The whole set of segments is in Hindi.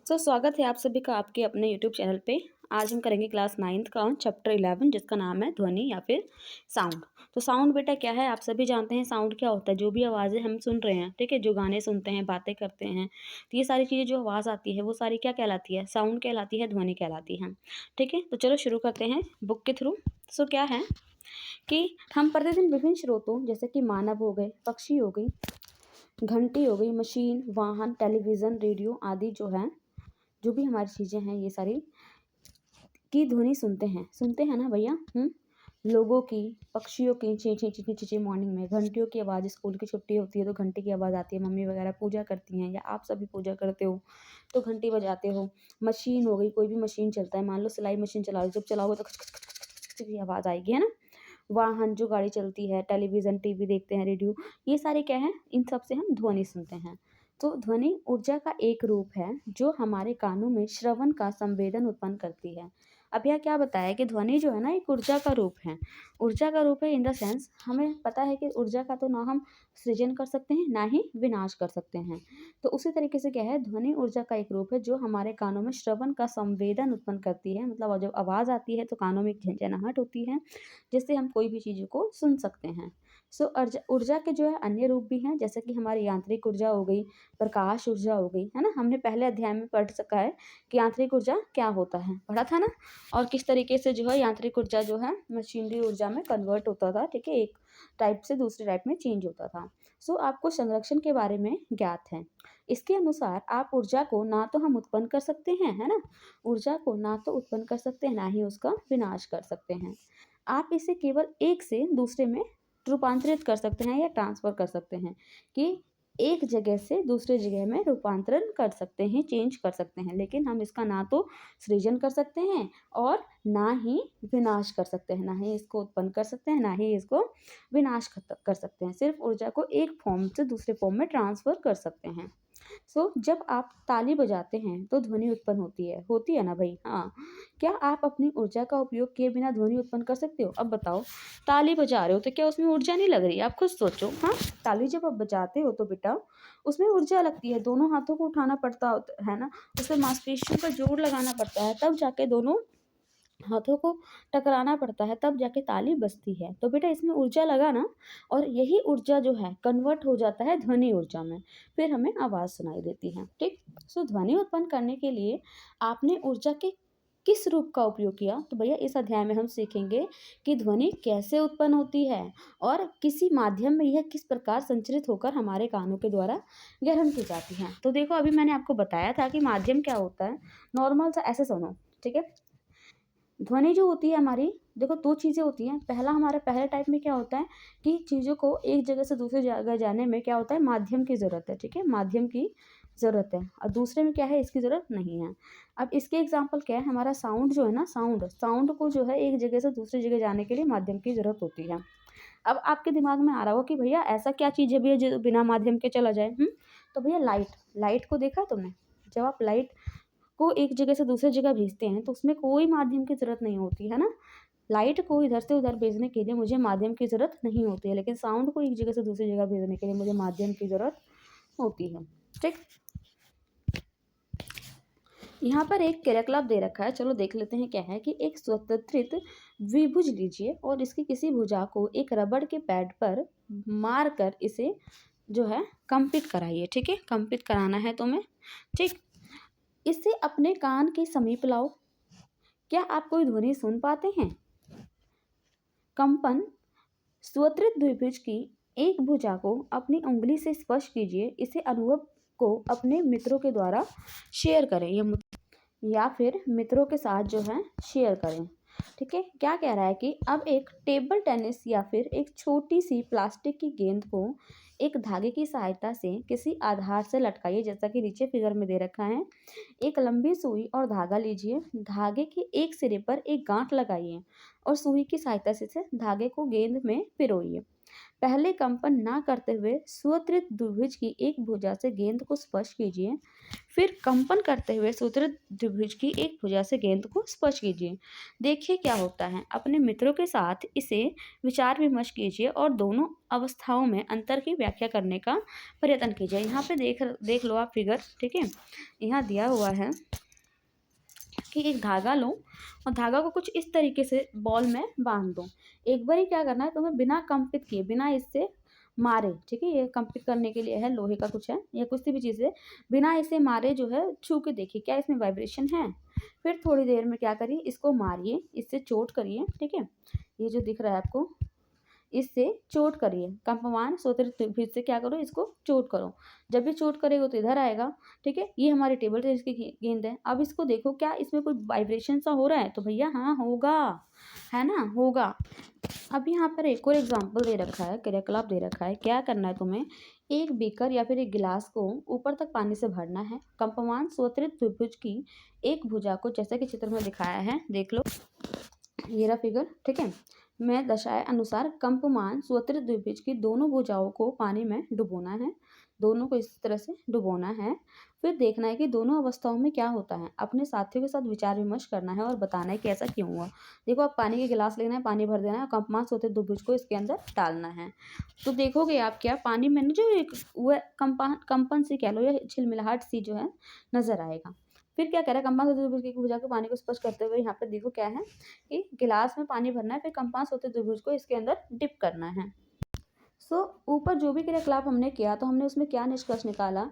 स्वागत है आप सभी का आपके अपने यूट्यूब चैनल पे। आज हम करेंगे क्लास 9th का चैप्टर 11 जिसका नाम है ध्वनि या फिर साउंड। तो साउंड बेटा क्या है, आप सभी जानते हैं साउंड क्या होता है। जो भी आवाज़ें हम सुन रहे हैं, ठीक है, जो गाने सुनते हैं, बातें करते हैं, तो ये सारी चीज़ें जो आवाज़ आती है वो सारी क्या कहलाती है, साउंड कहलाती है, ध्वनि कहलाती है। ठीक है, तो चलो शुरू करते हैं बुक के थ्रू। क्या है कि हम प्रतिदिन विभिन्न स्रोतों जैसे कि मानव हो गए, पक्षी हो गई, घंटी हो गई, मशीन, वाहन, टेलीविज़न, रेडियो आदि जो है, जो भी हमारी चीज़ें हैं ये सारी की ध्वनि सुनते हैं ना भैया। लोगों की, पक्षियों की ची ची ची ची ची मॉर्निंग में, घंटियों की आवाज़, स्कूल की छुट्टी होती है तो घंटी की आवाज़ आती है, मम्मी वगैरह पूजा करती हैं या आप सभी पूजा करते हो तो घंटी बजाते हो। मशीन हो गई, कोई भी मशीन चलता है, मान लो सिलाई मशीन चला लो, जब चलाओगे तो खच खच खच खच खच की आवाज़ आएगी, है ना। वाहन, जो गाड़ी चलती है, टेलीविज़न, टीवी देखते हैं, रेडियो, ये सारे क्या हैं, इन सब से हम ध्वनि सुनते हैं। तो ध्वनि ऊर्जा का एक रूप है जो हमारे कानों में श्रवण का संवेदन उत्पन्न करती है। अब यह क्या बताया कि ध्वनि जो है ना एक ऊर्जा का रूप है। ऊर्जा का रूप है इन द सेंस, हमें पता है कि ऊर्जा का तो ना हम सृजन कर सकते हैं ना ही विनाश कर सकते हैं। तो उसी तरीके से क्या है, ध्वनि ऊर्जा का एक रूप है जो हमारे कानों में श्रवण का संवेदन उत्पन्न करती है। मतलब जब आवाज़ आती है तो कानों में एक झनझनाहट होती है जिससे हम कोई भी चीज़ को सुन सकते हैं। ऊर्जा ऊर्जा के जो है अन्य रूप भी हैं, जैसे कि हमारी यांत्रिक ऊर्जा हो गई, प्रकाश ऊर्जा हो गई, है ना। हमने पहले अध्याय में पढ़ सका है कि यांत्रिक ऊर्जा क्या होता है, पढ़ा था ना। और किस तरीके से जो है यांत्रिक ऊर्जा जो है मशीनरी ऊर्जा में कन्वर्ट होता था, ठीक है, एक टाइप से दूसरे टाइप में चेंज होता था। आपको संरक्षण के बारे में ज्ञात है। इसके अनुसार आप ऊर्जा को ना तो हम उत्पन्न कर सकते हैं, है ना, ऊर्जा को ना तो उत्पन्न कर सकते हैं ना ही उसका विनाश कर सकते हैं। आप इसे केवल एक से दूसरे में रूपांतरित कर सकते हैं या ट्रांसफ़र कर सकते हैं, कि एक जगह से दूसरे जगह में रूपांतरण कर सकते हैं, चेंज कर सकते हैं, लेकिन हम इसका ना तो सृजन कर सकते हैं और ना ही विनाश कर सकते हैं, ना ही इसको उत्पन्न कर सकते हैं, ना ही इसको विनाश कर सकते हैं। सिर्फ ऊर्जा को एक फॉर्म से दूसरे फॉर्म में ट्रांसफ़र कर सकते हैं। जब आप ताली बजाते हैं तो ध्वनि उत्पन्न होती है ना भाई। हाँ, क्या आप अपनी ऊर्जा का उपयोग किए बिना ध्वनि उत्पन्न कर सकते हो? अब बताओ, ताली बजा रहे हो तो क्या उसमें ऊर्जा नहीं लग रही? आप खुद सोचो। हाँ, ताली जब आप बजाते हो तो बेटा उसमें ऊर्जा लगती है, दोनों हाथों को उठाना पड़ता है ना, उसमें मांसपेशियों का जोर लगाना पड़ता है, तब जाके दोनों हाथों को टकराना पड़ता है, तब जाके ताली बजती है। तो बेटा इसमें ऊर्जा लगा ना, और यही ऊर्जा जो है कन्वर्ट हो जाता है ध्वनि ऊर्जा में, फिर हमें आवाज़ सुनाई देती है। ठीक। ध्वनि उत्पन्न करने के लिए आपने ऊर्जा के किस रूप का उपयोग किया, तो भैया इस अध्याय में हम सीखेंगे कि ध्वनि कैसे उत्पन्न होती है और किसी माध्यम में यह किस प्रकार संचरित होकर हमारे कानों के द्वारा ग्रहण की जाती है। तो देखो, अभी मैंने आपको बताया था कि माध्यम क्या होता है। नॉर्मल सा ऐसे सुनो, ठीक है। ध्वनि जो होती है हमारी, देखो दो चीज़ें होती हैं। हमारा पहले टाइप में क्या होता है कि चीज़ों को एक जगह से दूसरी जगह जाने में क्या होता है, माध्यम की ज़रूरत है, ठीक है, माध्यम की ज़रूरत है। और दूसरे में क्या है, इसकी ज़रूरत नहीं है। अब इसके एग्जाम्पल क्या है, हमारा साउंड जो है ना, साउंड को जो है एक जगह से दूसरी जगह जाने के लिए माध्यम की ज़रूरत होती है। अब आपके दिमाग में आ रहा हो कि भैया ऐसा क्या चीज़ है भैया जो बिना माध्यम के चला जाए। तो भैया लाइट को देखा तुमने, जब आप लाइट को एक जगह से दूसरी जगह भेजते हैं तो उसमें कोई माध्यम की ज़रूरत नहीं होती है ना। लाइट को इधर से उधर भेजने के लिए मुझे माध्यम की ज़रूरत नहीं होती है, लेकिन साउंड को एक जगह से दूसरी जगह भेजने के लिए मुझे माध्यम की ज़रूरत होती है। ठीक। यहाँ पर एक क्रियाकलाप दे रखा है, चलो देख लेते हैं क्या है। कि एक स्वतंत्रित द्विभुज लीजिए और इसकी किसी भुजा को एक रबड़ के पैड पर मार कर इसे जो है कंपित कराइए। ठीक है, कंपित कराना है तुम्हें। ठीक। इसे अपने कान के समीप लाओ। क्या आप कोई ध्वनि सुन पाते हैं? कंपन स्वतंत्र द्विभुज की एक भुजा को अपनी उंगली से स्पर्श कीजिए। इसे अनुभव को अपने मित्रों के द्वारा शेयर करें या फिर मित्रों के साथ जो है शेयर करें। ठीक है, क्या कह रहा है कि अब एक टेबल टेनिस या फिर एक छोटी सी प्लास्टिक की गेंद को एक धागे की सहायता से किसी आधार से लटकाइए, जैसा कि नीचे फिगर में दे रखा है। एक लंबी सुई और धागा लीजिए, धागे के एक सिरे पर एक गांठ लगाइए और सुई की सहायता से धागे को गेंद में पिरोइए। पहले कंपन ना करते हुए स्वत्रित द्विभुज की एक भुजा से गेंद को स्पर्श कीजिए, फिर कंपन करते हुए स्वत्रित द्विभुज की एक भुजा से गेंद को स्पर्श कीजिए। देखिए क्या होता है। अपने मित्रों के साथ इसे विचार विमर्श कीजिए और दोनों अवस्थाओं में अंतर की व्याख्या करने का प्रयत्न कीजिए। यहाँ पे देख लो आप फिगर, ठीक है। यहाँ दिया हुआ है कि एक धागा लो और धागा को कुछ इस तरीके से बॉल में बांध दो। एक बार ही क्या करना है तुम्हें, बिना कंपित किए, बिना इससे मारे, ठीक है, ये कंपित करने के लिए है, लोहे का कुछ है या किसी भी चीज़ से, बिना इसे मारे जो है छू के देखिए क्या इसमें वाइब्रेशन है। फिर थोड़ी देर में क्या करिए, इसको मारिए, इससे चोट करिए, ठीक है। ये जो दिख रहा है आपको, इससे चोट करिए, कंपमान स्वतंत्र फिर से क्या करो, इसको चोट करो। जब भी चोट करेगा तो इधर आएगा, ठीक है। ये हमारी टेबल टेनिस की गेंद है। अब इसको देखो क्या इसमें कोई वाइब्रेशन सा हो रहा है, तो भैया हाँ होगा, है ना, होगा। अब यहाँ पर एक और एग्जाम्पल दे रखा है, क्रियाकलाप दे रखा है। क्या करना है तुम्हें, एक बीकर या फिर एक गिलास को ऊपर तक पानी से भरना है। कंपमान स्वतंत्र त्रिभुज की एक भुजा को, जैसा कि चित्र में दिखाया है, देख लो, ये रहा फिगर, ठीक है। मैं दर्शाए अनुसार कंपमान स्वतंत्र द्विभुज की दोनों भुजाओं को पानी में डुबोना है, दोनों को इस तरह से डुबोना है। फिर देखना है कि दोनों अवस्थाओं में क्या होता है। अपने साथियों के साथ विचार विमर्श करना है और बताना है कि ऐसा क्यों हुआ। देखो, आप पानी के गिलास लेना है, पानी भर देना है और कंपमान स्वतंत्र द्विभुज को इसके अंदर डालना है। तो देखोगे आप क्या पानी में जो एक वह कंपन सी कह लो या छिलमिलाहट सी जो है नजर आएगा। फिर क्या कह रहा है, कंपन स्वतंत्र द्विभुज की भुजा के पानी को स्पर्श करते हुए यहाँ पे देखो क्या है कि गिलास में पानी भरना है, फिर कंपास स्वतंत्र द्विभुज को इसके अंदर डिप करना है। ऊपर जो भी क्रियाकलाप हमने किया तो हमने उसमें क्या निष्कर्ष निकाला,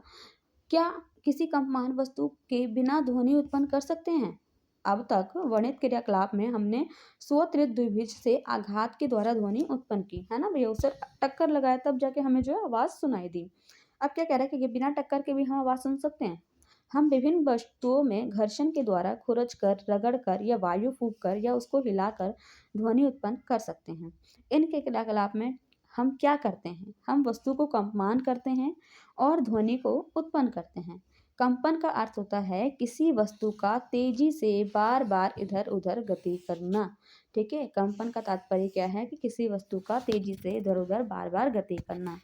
क्या किसी कंपमान वस्तु के बिना ध्वनि उत्पन्न कर सकते हैं। अब तक वर्णित क्रियाकलाप में हमने स्वत्रित द्विभुज से आघात के द्वारा ध्वनि उत्पन्न की, है ना भैया, उससे टक्कर लगाया तब जाके हमें जो है आवाज सुनाई दी। अब क्या कह रहा है कि बिना टक्कर के भी हम आवाज सुन सकते हैं। हम विभिन्न वस्तुओं में घर्षण के द्वारा खुरच कर, रगड़ कर या वायु फूंक कर या उसको हिलाकर ध्वनि उत्पन्न कर सकते हैं। इनके क्रियाकलाप में हम क्या करते हैं, हम वस्तु को कंपमान करते हैं और ध्वनि को उत्पन्न करते हैं। कंपन का अर्थ होता है किसी वस्तु का तेजी से बार बार इधर उधर गति करना, ठीक है। कंपन का तात्पर्य क्या है कि किसी वस्तु का तेजी से इधर उधर बार बार गति करना।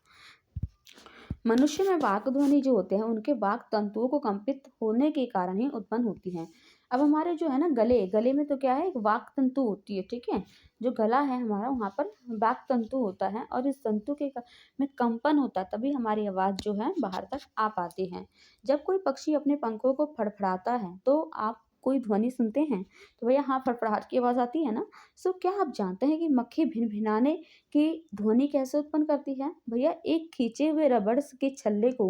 मनुष्य में वाक ध्वनि जो होते हैं उनके वाक तंतुओं को कंपित होने के कारण ही उत्पन्न होती है। अब हमारे जो है ना गले में तो क्या है, एक वाक तंतु होती है, ठीक है। जो गला है हमारा, वहाँ पर वाक तंतु होता है और इस तंतु के में कंपन होता है, तभी हमारी आवाज़ जो है बाहर तक आ पाती है। जब कोई पक्षी अपने पंखों को फड़फड़ाता है तो आप कोई ध्वनि सुनते हैं, तो भैया हाँ फड़फड़ाहट की आवाज़ आती है ना। क्या आप जानते हैं कि मक्खी भिनभिनाने की ध्वनि कैसे उत्पन्न करती है। भैया, एक खींचे हुए रबड़ के छल्ले को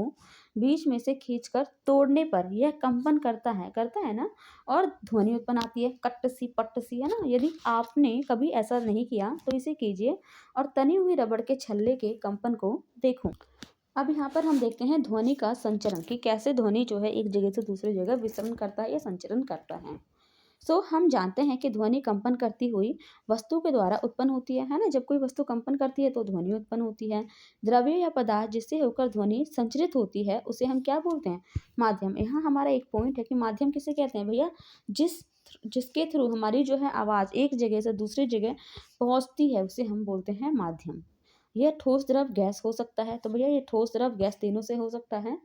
बीच में से खींचकर तोड़ने पर यह कंपन करता है ना, और ध्वनि उत्पन्न आती है, कट्ट सी पट्ट सी, है ना। यदि आपने कभी ऐसा नहीं किया तो इसे कीजिए और तनी हुई रबड़ के छल्ले के कंपन को देखो। अब यहाँ पर हम देखते हैं ध्वनि का संचरण, कि कैसे ध्वनि जो है एक जगह से दूसरी जगह विचरण करता है या संचरण करता है। हम जानते हैं कि ध्वनि कंपन करती हुई वस्तु के द्वारा उत्पन्न होती है ना। जब कोई वस्तु कंपन करती है तो ध्वनि उत्पन्न होती है। द्रव्य या पदार्थ जिससे होकर ध्वनि संचरित होती है उसे हम क्या बोलते हैं, माध्यम। यहाँ हमारा एक पॉइंट है कि माध्यम किसे कहते हैं भैया, जिसके थ्रू हमारी जो है आवाज़ एक जगह से दूसरी जगह पहुँचती है उसे हम बोलते हैं माध्यम। यह ठोस द्रव गैस हो सकता है, तो भैया ये ठोस द्रव गैस तीनों से हो सकता है।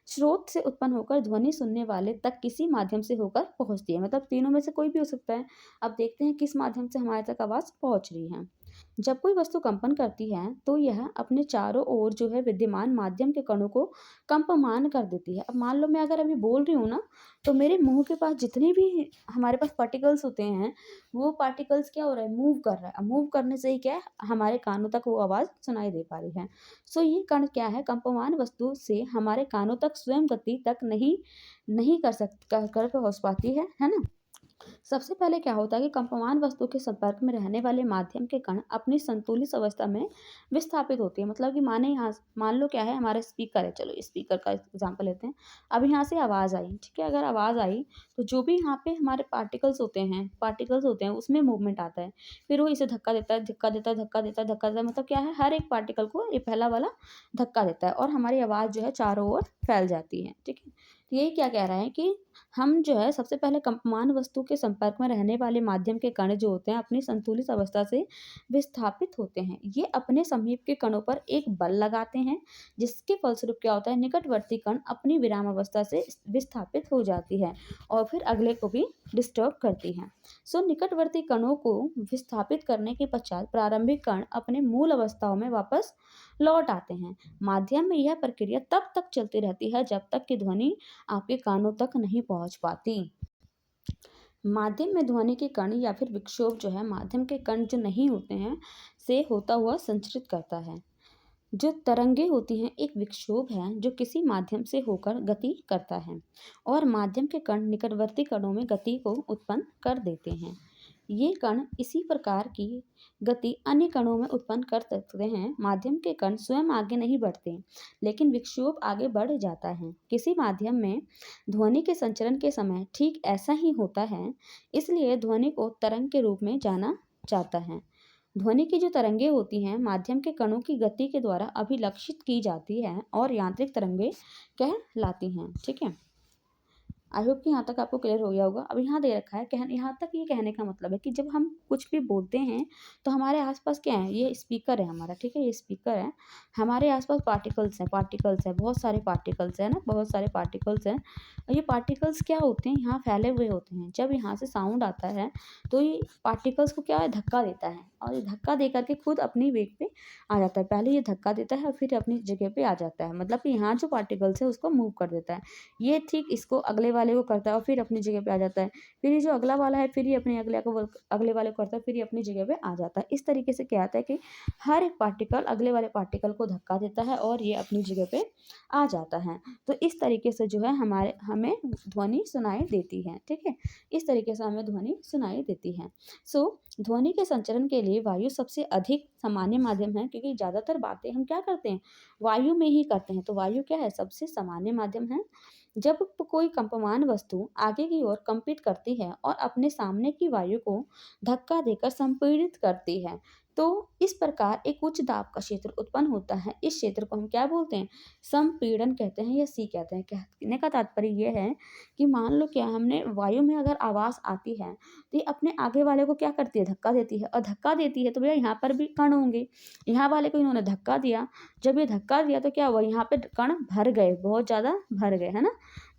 स्रोत से उत्पन्न होकर ध्वनि सुनने वाले तक किसी माध्यम से होकर पहुंचती है, मतलब तीनों में से कोई भी हो सकता है। अब देखते हैं किस माध्यम से हमारे तक आवाज़ पहुंच रही है। जब कोई वस्तु कंपन करती है तो यह अपने चारों ओर जो है विद्यमान माध्यम के कणों को कंपमान कर देती है। अब मान लो मैं अगर अभी बोल रही हूँ ना, तो मेरे मुंह के पास जितने भी हमारे पास पार्टिकल्स होते हैं, वो पार्टिकल्स क्या हो रहा है, मूव कर रहा है। अब मूव करने से ही क्या है, हमारे कानों तक वो आवाज़ सुनाई दे पा रही है। ये कण क्या है, कंपमान वस्तु से हमारे कानों तक स्वयं गति तक नहीं कर पहुँच पाती है ना। सबसे पहले क्या होता है कि कंपमान वस्तु के संपर्क में रहने वाले माध्यम के कण अपनी संतुलित अवस्था में विस्थापित होती है। मतलब कि मान लो क्या है, हमारा स्पीकर है, चलो स्पीकर का एग्जांपल लेते हैं। अब यहाँ से आवाज़ आई, ठीक है, अगर आवाज़ आई तो जो भी यहाँ पे हमारे पार्टिकल्स होते हैं उसमें मूवमेंट आता है। फिर वो इसे धक्का देता है, मतलब क्या है, हर एक पार्टिकल को ये पहला वाला धक्का देता है और हमारी आवाज़ जो है चारों ओर फैल जाती है, ठीक है। तो यही क्या कह रहा है कि हम जो है सबसे पहले कंपमान वस्तु के संपर्क में रहने वाले माध्यम के कण जो होते हैं अपनी संतुलित अवस्था से विस्थापित होते हैं। ये अपने समीप के कणों पर एक बल लगाते हैं, जिसके फलस्वरूप क्या होता है, निकटवर्ती कण अपनी विराम अवस्था से विस्थापित हो जाती है और फिर अगले को भी डिस्टर्ब करती है। सो निकटवर्ती कणों को विस्थापित करने के पश्चात प्रारंभिक कण अपने मूल अवस्थाओं में वापस लौट आते हैं। माध्यम में यह प्रक्रिया तब तक चलती रहती है जब तक कि ध्वनि आपके कानों तक नहीं पहुंच पाती। माध्यम में ध्वनि के कण या फिर विक्षोभ जो है माध्यम के कण जो नहीं होते हैं से होता हुआ संचरित करता है। जो तरंगे होती हैं एक विक्षोभ है जो किसी माध्यम से होकर गति करता है और माध्यम के कण निकटवर्ती कणों में गति को उत्पन्न कर देते हैं। ये कण इसी प्रकार की गति अन्य कणों में उत्पन्न कर सकते हैं। माध्यम के कण स्वयं आगे नहीं बढ़ते, लेकिन विक्षोभ आगे बढ़ जाता है। किसी माध्यम में ध्वनि के संचरण के समय ठीक ऐसा ही होता है, इसलिए ध्वनि को तरंग के रूप में जाना जाता है। ध्वनि की जो तरंगे होती हैं माध्यम के कणों की गति के द्वारा अभिलक्षित की जाती है और यांत्रिक तरंगे कहलाती हैं। ठीक है, आई होप कि यहाँ तक आपको क्लियर हो गया होगा। अब यहाँ दे रखा है यहाँ तक ये कहने का मतलब है कि जब हम कुछ भी बोलते हैं तो हमारे आसपास क्या है, ये स्पीकर है हमारा। ठीक है, ये स्पीकर है, हमारे आसपास पार्टिकल्स हैं, बहुत सारे पार्टिकल्स हैं ना, बहुत सारे पार्टिकल्स हैं। और ये पार्टिकल्स क्या होते हैं, यहाँ फैले हुए होते हैं। जब यहाँ से साउंड आता है तो ये पार्टिकल्स को क्या है, धक्का देता है और ये धक्का दे करके खुद अपनी वेग पे आ जाता है। पहले ये धक्का देता है और फिर अपनी जगह पे आ जाता है, मतलब कि यहाँ जो पार्टिकल्स है उसको मूव कर देता है। ये ठीक इसको अगले वाले को करता है और फिर अपनी जगह पे आ जाता है। फिर ये जो अगला वाला है फिर ये अपने अगले वाले को करता है, फिर ये अपनी जगह पे आ जाता है। इस तरीके से क्या आता है कि हर एक पार्टिकल अगले वाले पार्टिकल को धक्का देता है और ये अपनी जगह पे आ जाता है। तो इस तरीके से जो है हमें ध्वनि सुनाई देती है। ठीक है, इस तरीके से हमें ध्वनि सुनाई देती है। ध्वनि के संचरण के लिए वायु सबसे अधिक सामान्य माध्यम है, क्योंकि ज़्यादातर बातें हम क्या करते हैं, वायु में ही करते हैं। तो वायु क्या है, सबसे सामान्य माध्यम है। जब कोई कंपमान वस्तु आगे की ओर कंपित करती है और अपने सामने की वायु को धक्का देकर संपीड़ित करती है, तो इस प्रकार एक उच्च दाब का क्षेत्र उत्पन्न होता है। इस क्षेत्र को हम क्या बोलते हैं, संपीड़न कहते हैं या सी कहते हैं। कहने का तात्पर्य यह है कि मान लो क्या, हमने वायु में अगर आवाज़ आती है तो ये अपने आगे वाले को क्या करती है, धक्का देती है। और धक्का देती है तो भैया यहाँ पर भी कण होंगे, यहाँ वाले को इन्होंने धक्का दिया, जब ये धक्का दिया तो क्या हुआ, यहाँ पे कण भर गए, बहुत ज़्यादा भर गए, है ना,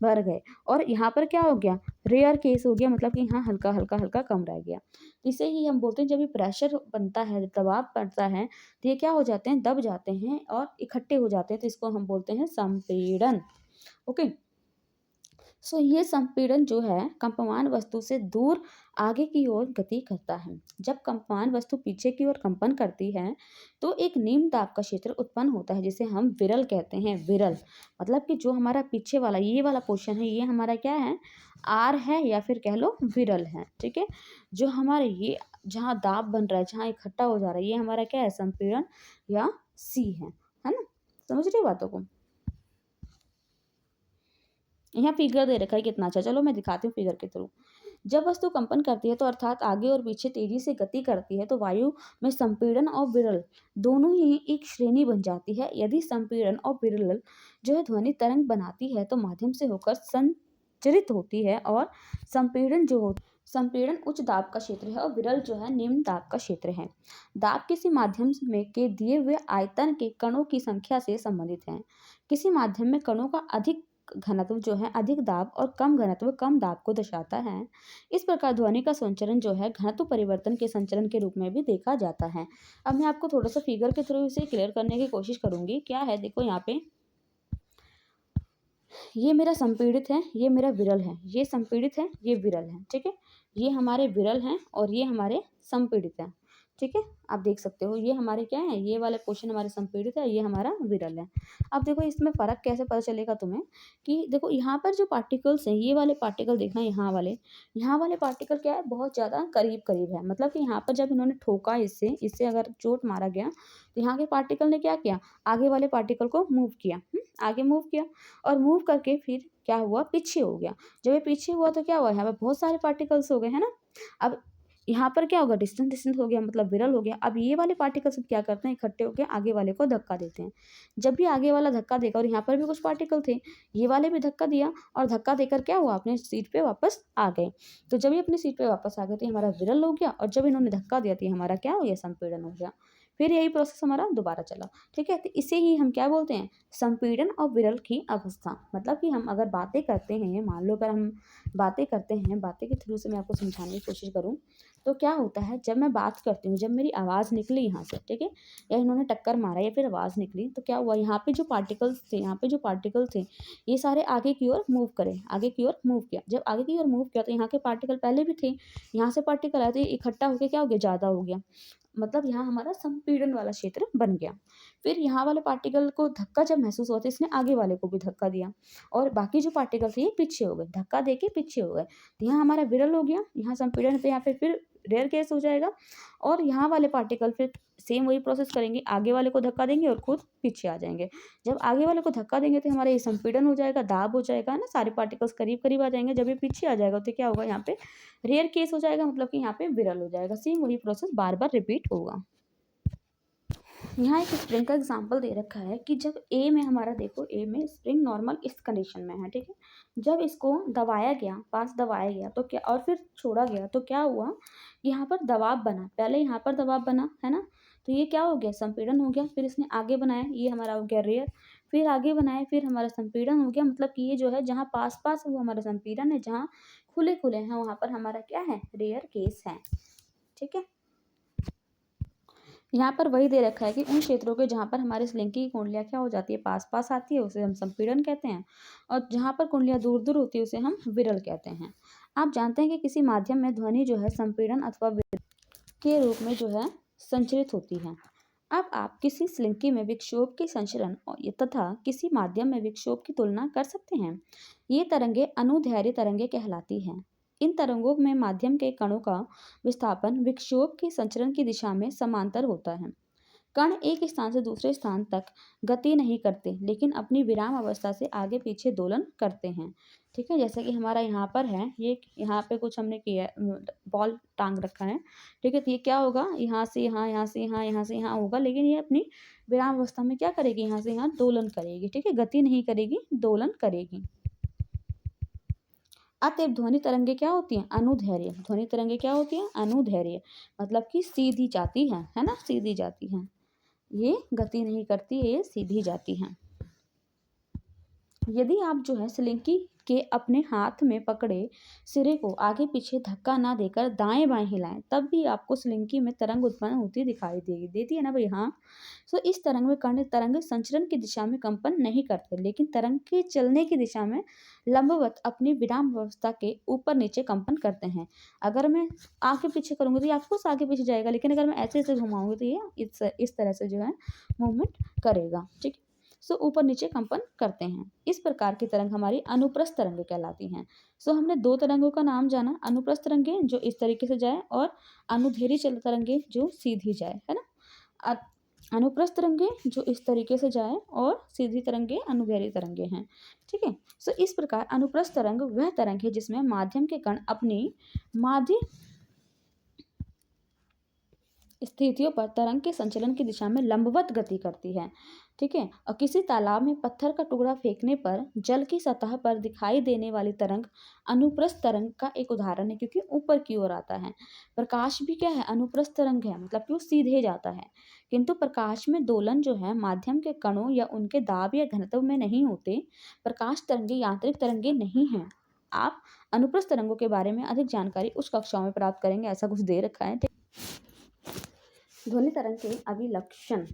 भर गए। और यहाँ पर क्या हो गया, रेयर केस हो गया, मतलब कि यहाँ हल्का हल्का हल्का कम रह गया। इसे ही हम बोलते हैं, जब ये प्रेशर बनता है, दबाव पड़ता है, तो ये क्या हो जाते हैं, दब जाते हैं और इकट्ठे हो जाते हैं, तो इसको हम बोलते हैं संपीड़न। ओके, ये संपीड़न जो है कंपमान वस्तु से दूर आगे की ओर गति करता है। जब कंपमान वस्तु पीछे की ओर कंपन करती है तो एक निम्न दाब का क्षेत्र उत्पन्न होता है, जिसे हम विरल कहते हैं। विरल मतलब कि जो हमारा पीछे वाला ये वाला पोर्शन है, ये हमारा क्या है, आर है या फिर कह लो विरल है। ठीक है, जो हमारे ये जहाँ दाब बन रहा है, जहाँ इकट्ठा हो जा रहा है, ये हमारा क्या है, संपीड़न या सी है ना। समझ रहे हो बातों को। यहाँ फिगर दे रखा है कितना अच्छा, चलो मैं दिखाती हूँ फिगर के थ्रू। जब वस्तु कंपन करती है तो अर्थात आगे और पीछे तेजी से गति करती है, तो वायु में संपीड़न और विरल दोनों ही एक श्रेणी बन जाती है। यदि संपीड़न और विरल जो है ध्वनि तरंग बनाती है तो माध्यम से होकर संचरित होती है, और संपीड़न उच्च दाब का क्षेत्र है और विरल जो है निम्न दाब का क्षेत्र है। दाब किसी माध्यम में के दिए हुए आयतन के कणों की संख्या से संबंधित है। किसी माध्यम में कणों का अधिक घनत्व जो है अधिक दाब और कम घनत्व कम दाब को दर्शाता है। इस प्रकार ध्वनि का संचरण जो है घनत्व परिवर्तन के संचरण के रूप में भी देखा जाता है। अब मैं आपको थोड़ा सा फिगर के थ्रू इसे क्लियर करने की कोशिश करूंगी। क्या है, देखो यहाँ पे ये मेरा संपीड़ित है, ये मेरा विरल है, ये संपीड़ित है, ये विरल है। ठीक है, ये हमारे विरल हैं और ये हमारे संपीड़ित हैं। ठीक है, आप देख सकते हो ये हमारे क्या है, ये वाले पोर्शन हमारे संपीड़ित है, ये हमारा विरल है। अब देखो इसमें फ़र्क कैसे पता चलेगा तुम्हें, कि देखो यहाँ पर जो पार्टिकल्स हैं, ये वाले पार्टिकल देखना, यहाँ वाले पार्टिकल क्या है, बहुत ज़्यादा करीब करीब है। मतलब कि यहाँ पर जब इन्होंने ठोका, इससे अगर चोट मारा गया तो यहाँ के पार्टिकल ने क्या किया, आगे वाले पार्टिकल को मूव किया, आगे मूव किया और मूव करके फिर क्या हुआ, पीछे हो गया। जब ये पीछे हुआ तो क्या हुआ, यहाँ पे बहुत सारे पार्टिकल्स हो गए, है ना। अब यहाँ पर क्या होगा, डिस्टेंस डिस्टेंस हो गया मतलब विरल हो गया। अब ये वाले पार्टिकल्स क्या करते हैं, इकट्ठे होकर आगे वाले को धक्का देते हैं। जब भी आगे वाला धक्का देगा, और यहाँ पर भी कुछ पार्टिकल थे, ये वाले भी धक्का दिया और धक्का देकर क्या हुआ, अपने सीट पे वापस आ गए। तो जब ये अपनी सीट पे वापस आ गए तो हमारा विरल हो गया, और जब इन्होंने धक्का दिया तो हमारा क्या हो गया, संपीड़न हो गया। फिर यही प्रोसेस हमारा दोबारा चला। ठीक है, तो इसे ही हम क्या बोलते हैं, संपीड़न और विरल की अवस्था। मतलब कि हम अगर बातें करते हैं, मान लो अगर हम बातें करते हैं, बातें के थ्रू से मैं आपको समझाने की कोशिश करूँ तो क्या होता है, जब मैं बात करती हूँ, जब मेरी आवाज़ निकली यहाँ से, ठीक है, या इन्होंने टक्कर मारा या फिर आवाज़ निकली, तो क्या हुआ, यहाँ पे जो पार्टिकल्स थे, ये सारे आगे की ओर मूव करे, आगे की ओर मूव किया। जब आगे की ओर मूव किया तो यहाँ के पार्टिकल पहले भी थे, यहाँ से पार्टिकल आए तो ये इकट्ठा होकर क्या हो गया, ज़्यादा हो गया। मतलब यहाँ हमारा संपीड़न वाला क्षेत्र बन गया। फिर यहाँ वाले पार्टिकल को धक्का जब महसूस हुआ तो इसने आगे वाले को भी धक्का दिया, और बाकी जो पार्टिकल थे ये पीछे हो गए, धक्का दे के पीछे हो गए। तो यहाँ हमारा विरल हो गया, यहाँ संपीड़न है, तो यहाँ पे फिर रेयर केस हो जाएगा। और यहाँ वाले पार्टिकल फिर सेम वही प्रोसेस करेंगे, आगे वाले को धक्का देंगे और खुद पीछे आ जाएंगे। जब आगे वाले को धक्का देंगे तो हमारा ये संपीड़न हो जाएगा, दाब हो जाएगा ना, सारे पार्टिकल्स करीब करीब आ जाएंगे। जब ये पीछे आ जाएगा तो क्या होगा, यहाँ पे रेयर केस हो जाएगा, मतलब कि यहाँ पे विरल हो जाएगा। सेम वही प्रोसेस बार बार रिपीट होगा। यहाँ एक स्प्रिंग का एग्जांपल दे रखा है कि जब ए में हमारा, देखो ए में स्प्रिंग नॉर्मल इस कंडीशन में है, ठीक है, जब इसको दबाया गया, पास दबाया गया तो क्या, और फिर छोड़ा गया तो क्या हुआ, यहाँ पर दबाव बना, पहले यहाँ पर दबाव बना है ना, तो ये क्या हो गया, संपीड़न हो गया। फिर इसने आगे बनाया, ये हमारा हो गया रेयर, फिर आगे बनाया, फिर हमारा संपीड़न हो गया। मतलब कि ये जो है जहाँ पास पास है वो हमारा संपीड़न है, जहाँ खुले खुले हैं वहाँ पर हमारा क्या है, रेयर केस है। ठीक है, यहाँ पर वही दे रखा है कि उन क्षेत्रों के जहाँ पर हमारे स्लिंकी की कुंडलियाँ क्या हो जाती है, पास पास आती है, उसे हम संपीड़न कहते हैं, और जहाँ पर कुंडलियाँ दूर दूर होती है उसे हम विरल कहते हैं। आप जानते हैं कि किसी माध्यम में ध्वनि जो है संपीड़न अथवा विरल के रूप में जो है संचरित होती है। अब आप किसी स्लिंकी में विक्षोभ के संचरण तथा किसी माध्यम में विक्षोभ की तुलना कर सकते हैं। ये तरंगे अनुदैर्घ्य तरंगे कहलाती हैं। इन तरंगों में माध्यम के कणों का विस्थापन विक्षोभ के संचरण की दिशा में समांतर होता है। कण एक स्थान से दूसरे स्थान तक गति नहीं करते, लेकिन अपनी विराम अवस्था से आगे पीछे दोलन करते हैं। ठीक है, जैसे कि हमारा यहाँ पर है, ये यहाँ पे कुछ हमने किया है, बॉल टांग रखा है। ठीक है, तो ये क्या होगा, यहाँ से यहाँ, यहाँ से यहाँ, यहाँ से यहाँ होगा, लेकिन ये अपनी विराम अवस्था में क्या करेगी, यहाँ से यहाँ दोलन करेगी। ठीक है, गति नहीं करेगी, दोलन करेगी। अतएव ध्वनि तरंगे क्या होती हैं, अनुदैर्घ्य। ध्वनि तरंगे क्या होती हैं, अनुदैर्घ्य, मतलब कि सीधी जाती है ना, सीधी जाती हैं। ये गति नहीं करती, ये सीधी जाती हैं। यदि आप जो है स्लिंकी के अपने हाथ में पकड़े सिरे को आगे पीछे धक्का ना देकर दाएं बाएं हिलाएं, तब भी आपको स्लिंकी में तरंग उत्पन्न होती दिखाई देगी, देती है ना भाई, हाँ। सो इस तरंग में कण तरंग संचरण की दिशा में कंपन नहीं करते, लेकिन तरंग के चलने की दिशा में लंबवत अपनी विराम अवस्था के ऊपर नीचे कंपन करते हैं। अगर मैं आगे पीछे करूँगी तो ये आपको आगे पीछे जाएगा, लेकिन अगर मैं ऐसे ऐसे घुमाऊंगी तो ये इस तरह से जो है मूवमेंट करेगा। ठीक है, सो ऊपर नीचे कंपन करते हैं। इस प्रकार की तरंग हमारी अनुप्रस्थ तरंगे कहलाती हैं। सो हमने दो तरंगों का नाम जाना, अनुप्रस्थ तरंगे जो इस तरीके से जाए, और अनुदैर्घ्य चल तरंगे जो सीधी जाए, है ना। अनुप्रस्थ तरंगे जो इस तरीके से जाए, और सीधी तरंगे अनुदैर्घ्य तरंगे हैं। ठीक है, सो इस प्रकार अनुप्रस्थ तरंग वह तरंग है जिसमें माध्यम के कण अपनी माध्य स्थितियों पर तरंग के संचलन की दिशा में लंबवत गति करती है। ठीक है, और किसी तालाब में पत्थर का टुकड़ा फेंकने पर जल की सतह पर दिखाई देने वाली तरंग अनुप्रस्थ तरंग का एक उदाहरण है, क्योंकि ऊपर की ओर आता है। प्रकाश भी क्या है, अनुप्रस्थ तरंग है, मतलब कि वो सीधे जाता है। किंतु प्रकाश में दोलन जो है माध्यम के कणों या उनके दाब या घनत्व में नहीं होते। प्रकाश तरंगे यांत्रिक तरंगे नहीं हैं। आप अनुप्रस्थ तरंगों के बारे में अधिक जानकारी उच्च कक्षाओं में प्राप्त करेंगे, ऐसा कुछ दे रखा है। ध्वनि तरंग के अभिलक्षण।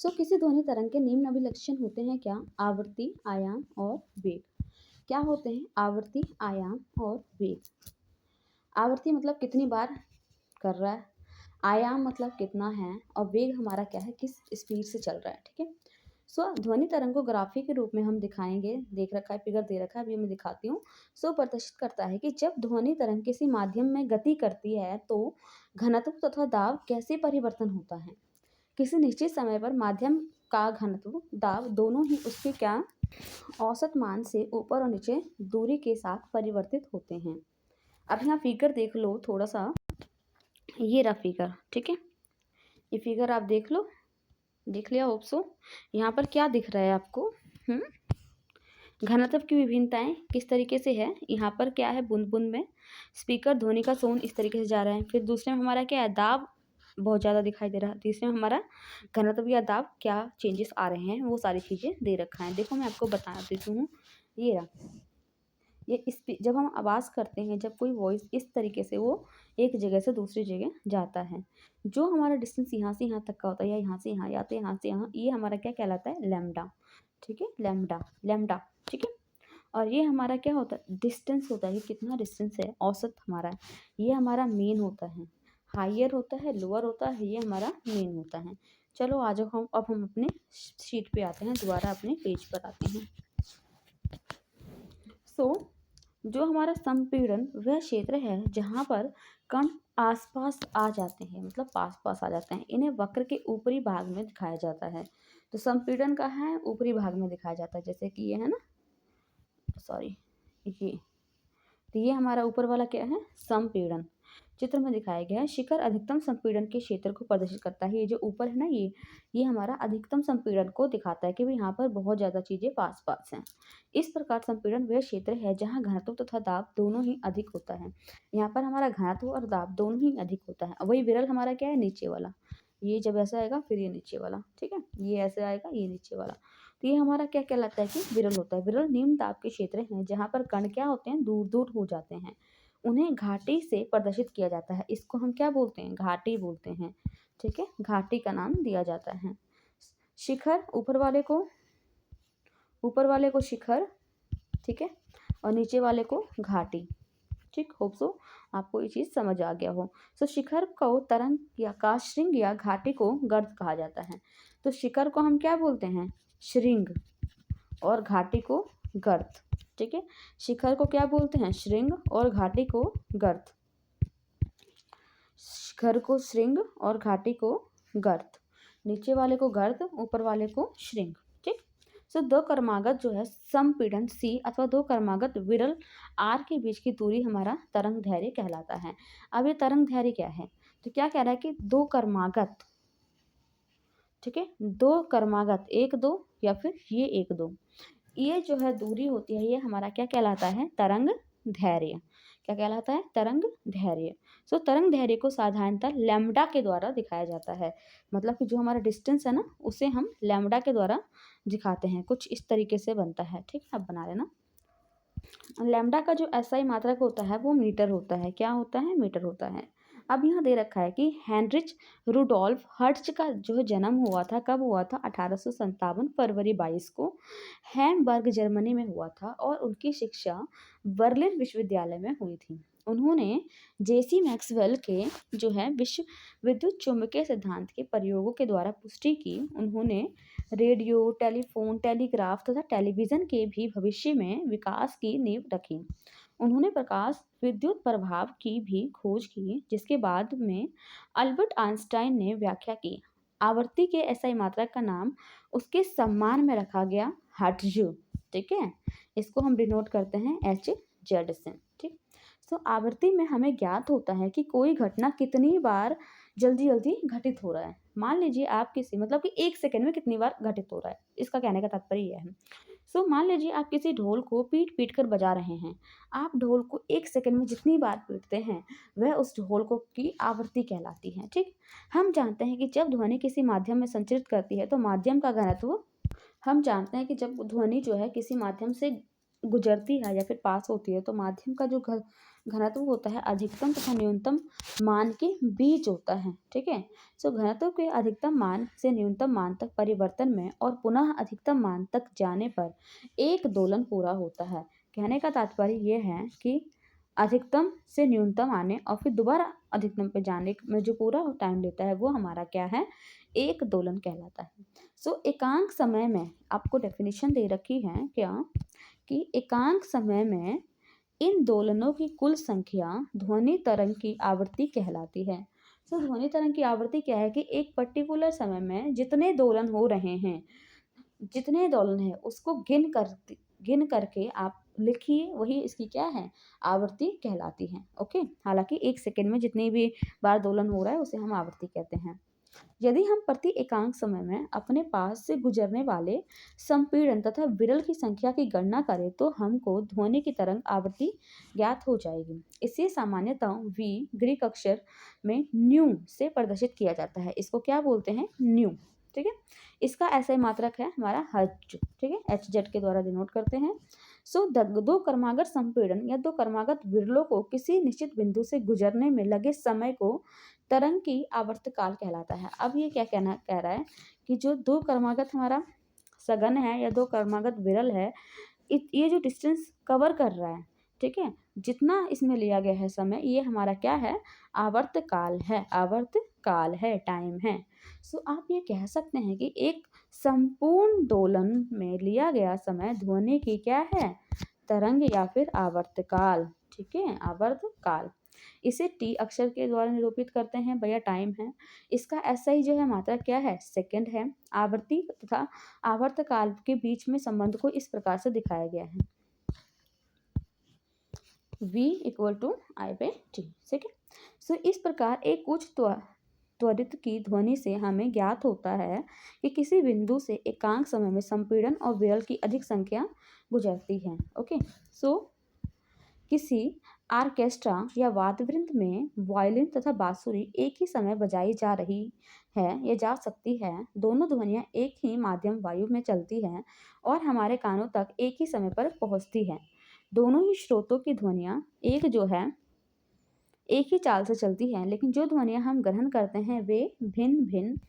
किसी ध्वनि तरंग के निम्न अभिलक्षण होते हैं क्या, आवृत्ति, आयाम और वेग। क्या होते हैं, आवृत्ति, आयाम और वेग। आवृत्ति मतलब कितनी बार कर रहा है, आयाम मतलब कितना है, और वेग हमारा क्या है, किस स्पीड से चल रहा है। ठीक है, ध्वनि तरंग को ग्राफी के रूप में हम दिखाएंगे, देख रखा है, फिगर दे रखा है, अभी मैं दिखाती हूँ। प्रदर्शित करता है कि जब ध्वनि तरंग किसी माध्यम में गति करती है तो घनत्व तथा दाब कैसे परिवर्तन होता है। किसी निश्चित समय पर माध्यम का घनत्व, दाब दोनों ही उसके क्या औसत मान से ऊपर और नीचे दूरी के साथ परिवर्तित होते हैं। अब यहाँ फिगर देख लो थोड़ा सा, ये रहा फिगर, ठीक है। ये फिगर आप देख लो, देख लिया होप सो। यहाँ पर क्या दिख रहा है आपको? घनत्व की विभिन्नताएं किस तरीके से है। यहाँ पर क्या है, बूंद बूंद में स्पीकर ध्वनि का सोन इस तरीके से जा रहा है। फिर दूसरे में हमारा क्या है, दाब बहुत ज़्यादा दिखाई दे रहा है। तीसरे में हमारा घनत्व या दाब क्या चेंजेस आ रहे हैं, वो सारी चीज़ें दे रखा है। देखो मैं आपको बता देती हूँ। ये रहा, ये इस जब हम आवाज़ करते हैं, जब कोई वॉइस इस तरीके से वो एक जगह से दूसरी जगह जाता है, जो हमारा डिस्टेंस यहाँ से यहाँ तक का होता है या यहाँ से यहाँ या तो यहाँ से यहाँ, ये हमारा क्या कहलाता है, लैम्डा, ठीक है। लैम्डा, लैम्डा, ठीक है। और ये हमारा क्या होता है, डिस्टेंस होता है, कितना डिस्टेंस है औसत हमारा, ये हमारा मीन होता है। हायर होता है, लोअर होता है, ये हमारा मीन होता है। चलो आ जाओ, हम अपने शीट पे आते हैं, दोबारा अपने पेज पर आते हैं। जो हमारा संपीड़न वह क्षेत्र है जहाँ पर कण आसपास आ जाते हैं, मतलब पास पास आ जाते हैं। इन्हें वक्र के ऊपरी भाग में दिखाया जाता है। तो संपीड़न का है ऊपरी भाग में दिखाया जाता है, जैसे कि ये है ना, सॉरी, ये तो ये हमारा ऊपर वाला क्या है, संपीड़न चित्र में दिखाया गया है। शिखर अधिकतम संपीड़न के क्षेत्र को प्रदर्शित करता है। ये जो ऊपर है ना, ये हमारा अधिकतम संपीड़न को दिखाता है कि भाई यहाँ पर बहुत ज़्यादा चीज़ें पास पास हैं। इस प्रकार संपीड़न वह क्षेत्र है जहाँ घनत्व तथा दाब दोनों ही अधिक होता है। यहाँ पर हमारा घनत्व और दाब दोनों ही अधिक होता है। वही विरल हमारा क्या है, नीचे वाला। ये जब ऐसा आएगा फिर ये नीचे वाला, ठीक है। ये ऐसे आएगा, ये नीचे वाला। तो ये हमारा क्या कहलाता है कि विरल होता है। विरल निम्न दाब के क्षेत्र हैं जहाँ पर कण क्या होते हैं, दूर दूर हो जाते हैं। उन्हें घाटी से प्रदर्शित किया जाता है। इसको हम क्या बोलते हैं, घाटी बोलते हैं, ठीक है। घाटी का नाम दिया जाता है। शिखर ऊपर वाले को शिखर, ठीक है, और नीचे वाले को घाटी, ठीक। होप सो आपको ये चीज़ समझ आ गया हो। सो शिखर को तरंग या का श्रृंग या घाटी को गर्त कहा जाता है। तो शिखर को हम क्या बोलते हैं, श्रृंग, और घाटी को गर्त, ठीक है। शिखर को क्या बोलते हैं, श्रृंग, और घाटी को गर्त। शिखर को श्रृंग और घाटी को गर्त, नीचे वाले को गर्त, ऊपर वाले को श्रृंग, ठीक। सो दो क्रमागत जो है संपीड़न C अथवा दो क्रमागत विरल R के बीच की दूरी हमारा तरंग धैर्य कहलाता है। अब ये तरंग धैर्य क्या है, तो क्या कह रहा है कि दो क्रमागत, ठीक है, दो क्रमागत, एक दो या फिर ये एक दो, ये जो है दूरी होती है, ये हमारा क्या कहलाता है, तरंग धैर्य। क्या कहलाता है, तरंग धैर्य। सो तरंग धैर्य को साधारणतः लैम्बडा के द्वारा दिखाया जाता है। मतलब कि जो हमारा डिस्टेंस है ना, उसे हम लैम्बडा के द्वारा दिखाते हैं। कुछ इस तरीके से बनता है, ठीक है, आप बना लेना। लैम्बडा का जो SI मात्रक होता है वो मीटर होता है। क्या होता है, मीटर होता है। अब यहाँ दे रखा है कि हेनरिच रुडोल्फ हर्ट्ज का जो जन्म हुआ था, कब हुआ था, 1857 फरवरी 22 को हैमबर्ग जर्मनी में हुआ था, और उनकी शिक्षा बर्लिन विश्वविद्यालय में हुई थी। उन्होंने जेसी मैक्सवेल के जो है विश्व विद्युत चुम्बकीय सिद्धांत के प्रयोगों के द्वारा पुष्टि की। उन्होंने रेडियो, टेलीफोन, टेलीग्राफ तथा टेलीविज़न के भी भविष्य में विकास की नींव रखी। उन्होंने प्रकाश विद्युत प्रभाव की भी खोज की, जिसके बाद में अल्बर्ट आइंस्टाइन ने व्याख्या की। आवर्ती के SI मात्रक का नाम उसके सम्मान में रखा गया, हर्ट्ज, ठीक है। इसको हम डिनोट करते हैं HZ से, ठीक। तो आवर्ती में हमें ज्ञात होता है कि कोई घटना कितनी बार जल्दी जल्दी घटित हो रहा है। मान लीजिए आप किसी, मतलब कि 1 सेकंड में कितनी बार घटित हो रहा है, इसका कहने का तात्पर्य यह है। सो मान लीजिए आप किसी ढोल को पीट पीट कर बजा रहे हैं। आप ढोल को 1 सेकंड में जितनी बार पीटते हैं, वह उस ढोल को की आवृत्ति कहलाती है, ठीक। हम जानते हैं कि जब ध्वनि किसी माध्यम में संचरित करती है तो माध्यम का घनत्व, हम जानते हैं कि जब ध्वनि जो है किसी माध्यम से गुजरती है या फिर पास होती है, तो माध्यम का जो घनत्व होता है अधिकतम तथा न्यूनतम मान के बीच होता है, ठीक है। सो घनत्व के अधिकतम मान से न्यूनतम मान तक परिवर्तन में और पुनः अधिकतम मान तक जाने पर एक दोलन पूरा होता है। कहने का तात्पर्य यह है कि अधिकतम से न्यूनतम आने और फिर दोबारा अधिकतम पे जाने में जो पूरा टाइम लेता है, वो हमारा क्या है, एक दोलन कहलाता है। सो एकांक समय में आपको डेफिनेशन दे रखी है क्या, कि एकांक समय में इन दोलनों की कुल संख्या ध्वनि तरंग की आवृत्ति कहलाती है। तो ध्वनि तरंग की आवृत्ति क्या है, कि एक पर्टिकुलर समय में जितने दोलन हो रहे हैं, जितने दोलन है उसको गिन करके आप लिखिए वही इसकी क्या है, आवृत्ति कहलाती है। ओके, हालांकि 1 सेकंड में जितनी भी बार दोलन हो रहा है उसे हम आवृत्ति कहते हैं। यदि हम प्रति एकांक समय में अपने पास से गुजरने वाले संपीड़न तथा विरल की संख्या की गणना करें तो हमको ध्वनि की तरंग आवृत्ति ज्ञात हो जाएगी। इसे सामान्यतः वी ग्रीक अक्षर में न्यू से प्रदर्शित किया जाता है। इसको क्या बोलते हैं, न्यू। ठीक है, इसका ऐसा ही मात्रक है हमारा हर्ट्ज। ठीक है, एच जेड के द्वारा डिनोट करते हैं। दो क्रमागत संपीड़न या दो क्रमागत विरलों को किसी निश्चित बिंदु से गुजरने में लगे समय को तरंग की आवर्तकाल कहलाता है। अब ये क्या कहना कह रहा है कि जो दो क्रमागत हमारा सघन है या दो क्रमागत विरल है, ये जो डिस्टेंस कवर कर रहा है, ठीक है, जितना इसमें लिया गया है समय, ये हमारा क्या है, आवर्तकाल है। आवर्तकाल है, टाइम है। आप ये कह सकते हैं कि एक संपूर्ण दोलन में लिया गया समय ध्वनि की क्या है, तरंग या फिर आवर्तकाल। ठीक है, आवर्तकाल। इसे टी अक्षर के द्वारा निरूपित करते हैं भैया, टाइम है। इसका ऐसा ही जो है मात्रा क्या है, सेकंड है। आवृत्ति तथा आवर्तकाल के बीच में संबंध को इस प्रकार से दिखाया गया है, v equal to I by T. ठीक है, इस प्रकार एक उच्च त्वरित की ध्वनि से हमें ज्ञात होता है कि किसी बिंदु से एकांक समय में संपीड़न और विरल की अधिक संख्या गुजरती है। ओके, किसी आर्केस्ट्रा या वाद्यवृंद में वायलिन तथा बांसुरी एक ही समय बजाई जा रही है या जा सकती है। दोनों ध्वनियाँ एक ही माध्यम वायु में चलती हैं और हमारे कानों तक एक ही समय पर पहुँचती है। दोनों ही स्रोतों की ध्वनियाँ एक ही चाल से चलती हैं, लेकिन जो ध्वनियाँ हम ग्रहण करते हैं वे भिन्न भिन्न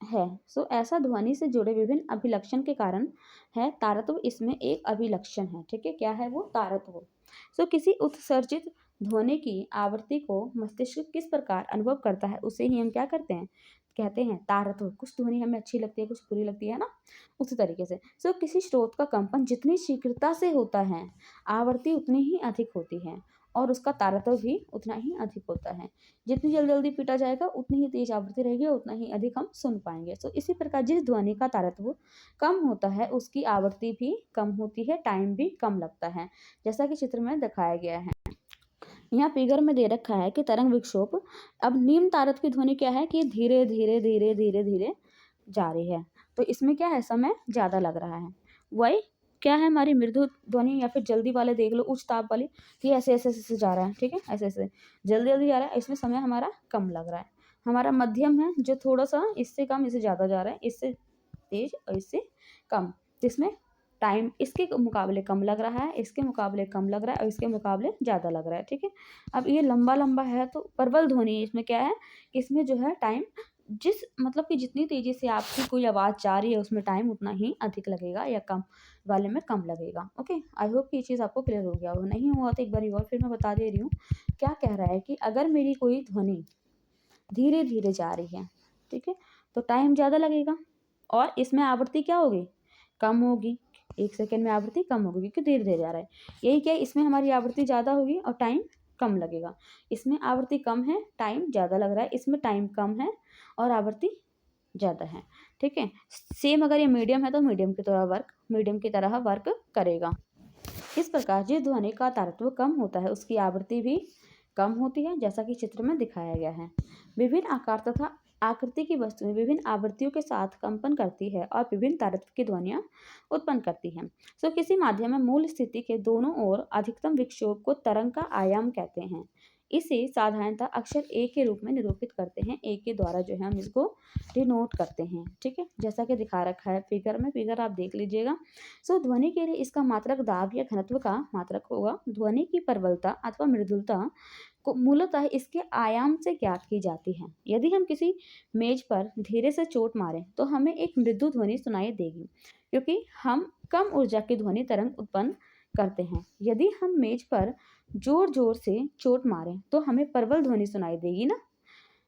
है। ऐसा ध्वनि से जुड़े विभिन्न अभिलक्षण के कारण है तारतम्य, इसमें एक अभिलक्षण है। ठीक है, क्या है वो, तारतम्य। किसी उत्सर्जित ध्वनि की आवृत्ति को मस्तिष्क किस प्रकार अनुभव करता है उसे ही हम क्या करते हैं, कहते हैं तारतम्य। कुछ ध्वनि हमें अच्छी लगती है, कुछ बुरी लगती है ना, उसी तरीके से। किसी स्रोत का कंपन जितनी शीघ्रता से होता है, आवृत्ति उतनी ही अधिक होती है और उसका तारतम्य भी उतना ही अधिक होता है। जितनी जल्दी जल्दी पीटा जाएगा उतनी ही तेज आवृत्ति रहेगी, उतना ही अधिक हम सुन पाएंगे। इसी प्रकार जिस ध्वनि का तारतम्य कम होता है उसकी आवृत्ति भी कम होती है, टाइम भी कम लगता है, जैसा कि चित्र में दिखाया गया है। यहाँ फिगर में दे रखा है कि तरंग विक्षोभ। अब निम्न तारत की ध्वनि क्या है कि धीरे धीरे धीरे धीरे धीरे जा रही है, तो इसमें क्या है, समय ज़्यादा लग रहा है। वही क्या है, हमारी मृदु ध्वनि या फिर जल्दी वाले देख लो, उच्च ताप वाली, ये ऐसे ऐसे ऐसे जा रहा है। ठीक है, ऐसे ऐसे जल्दी जल्दी जा रहा है, इसमें समय हमारा कम लग रहा है। हमारा मध्यम है जो थोड़ा सा इससे कम, इससे ज़्यादा जा रहा है, इससे तेज और इससे कम, जिसमें टाइम इसके मुकाबले कम लग रहा है, इसके मुकाबले कम लग रहा है और इसके मुकाबले ज़्यादा लग रहा है। ठीक है, अब ये लंबा लंबा है तो प्रबल ध्वनि, इसमें क्या है, इसमें जो है टाइम जिस मतलब कि जितनी तेज़ी से आपकी कोई आवाज़ जा रही है उसमें टाइम उतना ही अधिक लगेगा या कम वाले में कम लगेगा। ओके, आई होप कि ये चीज़ आपको क्लियर हो गया हो। नहीं हुआ तो एक बार और फिर मैं बता दे रही हूँ। क्या कह रहा है कि अगर मेरी कोई ध्वनि धीरे धीरे जा रही है, ठीक है, तो टाइम ज़्यादा लगेगा और इसमें आवृत्ति क्या होगी, कम होगी। 1 सेकंड में आवृत्ति कम होगी क्योंकि धीरे धीरे जा रहा है। यही क्या है, इसमें हमारी आवृत्ति ज़्यादा होगी और टाइम कम लगेगा। इसमें आवृत्ति कम है, टाइम ज़्यादा लग रहा है, इसमें टाइम कम है और आवृत्ति ज़्यादा है। ठीक है, सेम अगर ये मीडियम है तो मीडियम की तरह वर्क करेगा। इस प्रकार जिस ध्वनि का तारतम्य कम होता है उसकी आवृत्ति भी कम होती है, जैसा कि चित्र में दिखाया गया है। विभिन्न आकार तथा आकृति की वस्तुएं विभिन्न आवृत्तियों के साथ कंपन करती है और विभिन्न तारतम्य की ध्वनियां उत्पन्न करती हैं। किसी माध्यम में मूल स्थिति के दोनों ओर अधिकतम विक्षोभ को तरंग का आयाम कहते हैं। इसे साधारणतः अक्षर ए के रूप में निरूपित करते हैं। ए के द्वारा जो है हम इसको डिनोट करते हैं। ठीक है, जैसा कि दिखा रखा है फिगर में, फिगर आप देख लीजिएगा। ध्वनि के लिए इसका मात्रक दाब या घनत्व का मात्रक होगा। ध्वनि की प्रबलता अथवा मृदुलता को मूलतः इसके आयाम से ज्ञात की जाती है। यदि हम किसी मेज पर धीरे से चोट मारें तो हमें एक मृदु ध्वनि सुनाई देगी, क्योंकि हम कम ऊर्जा की ध्वनि तरंग उत्पन्न करते हैं। यदि हम मेज पर जोर जोर से चोट मारें तो हमें प्रबल ध्वनि सुनाई देगी ना,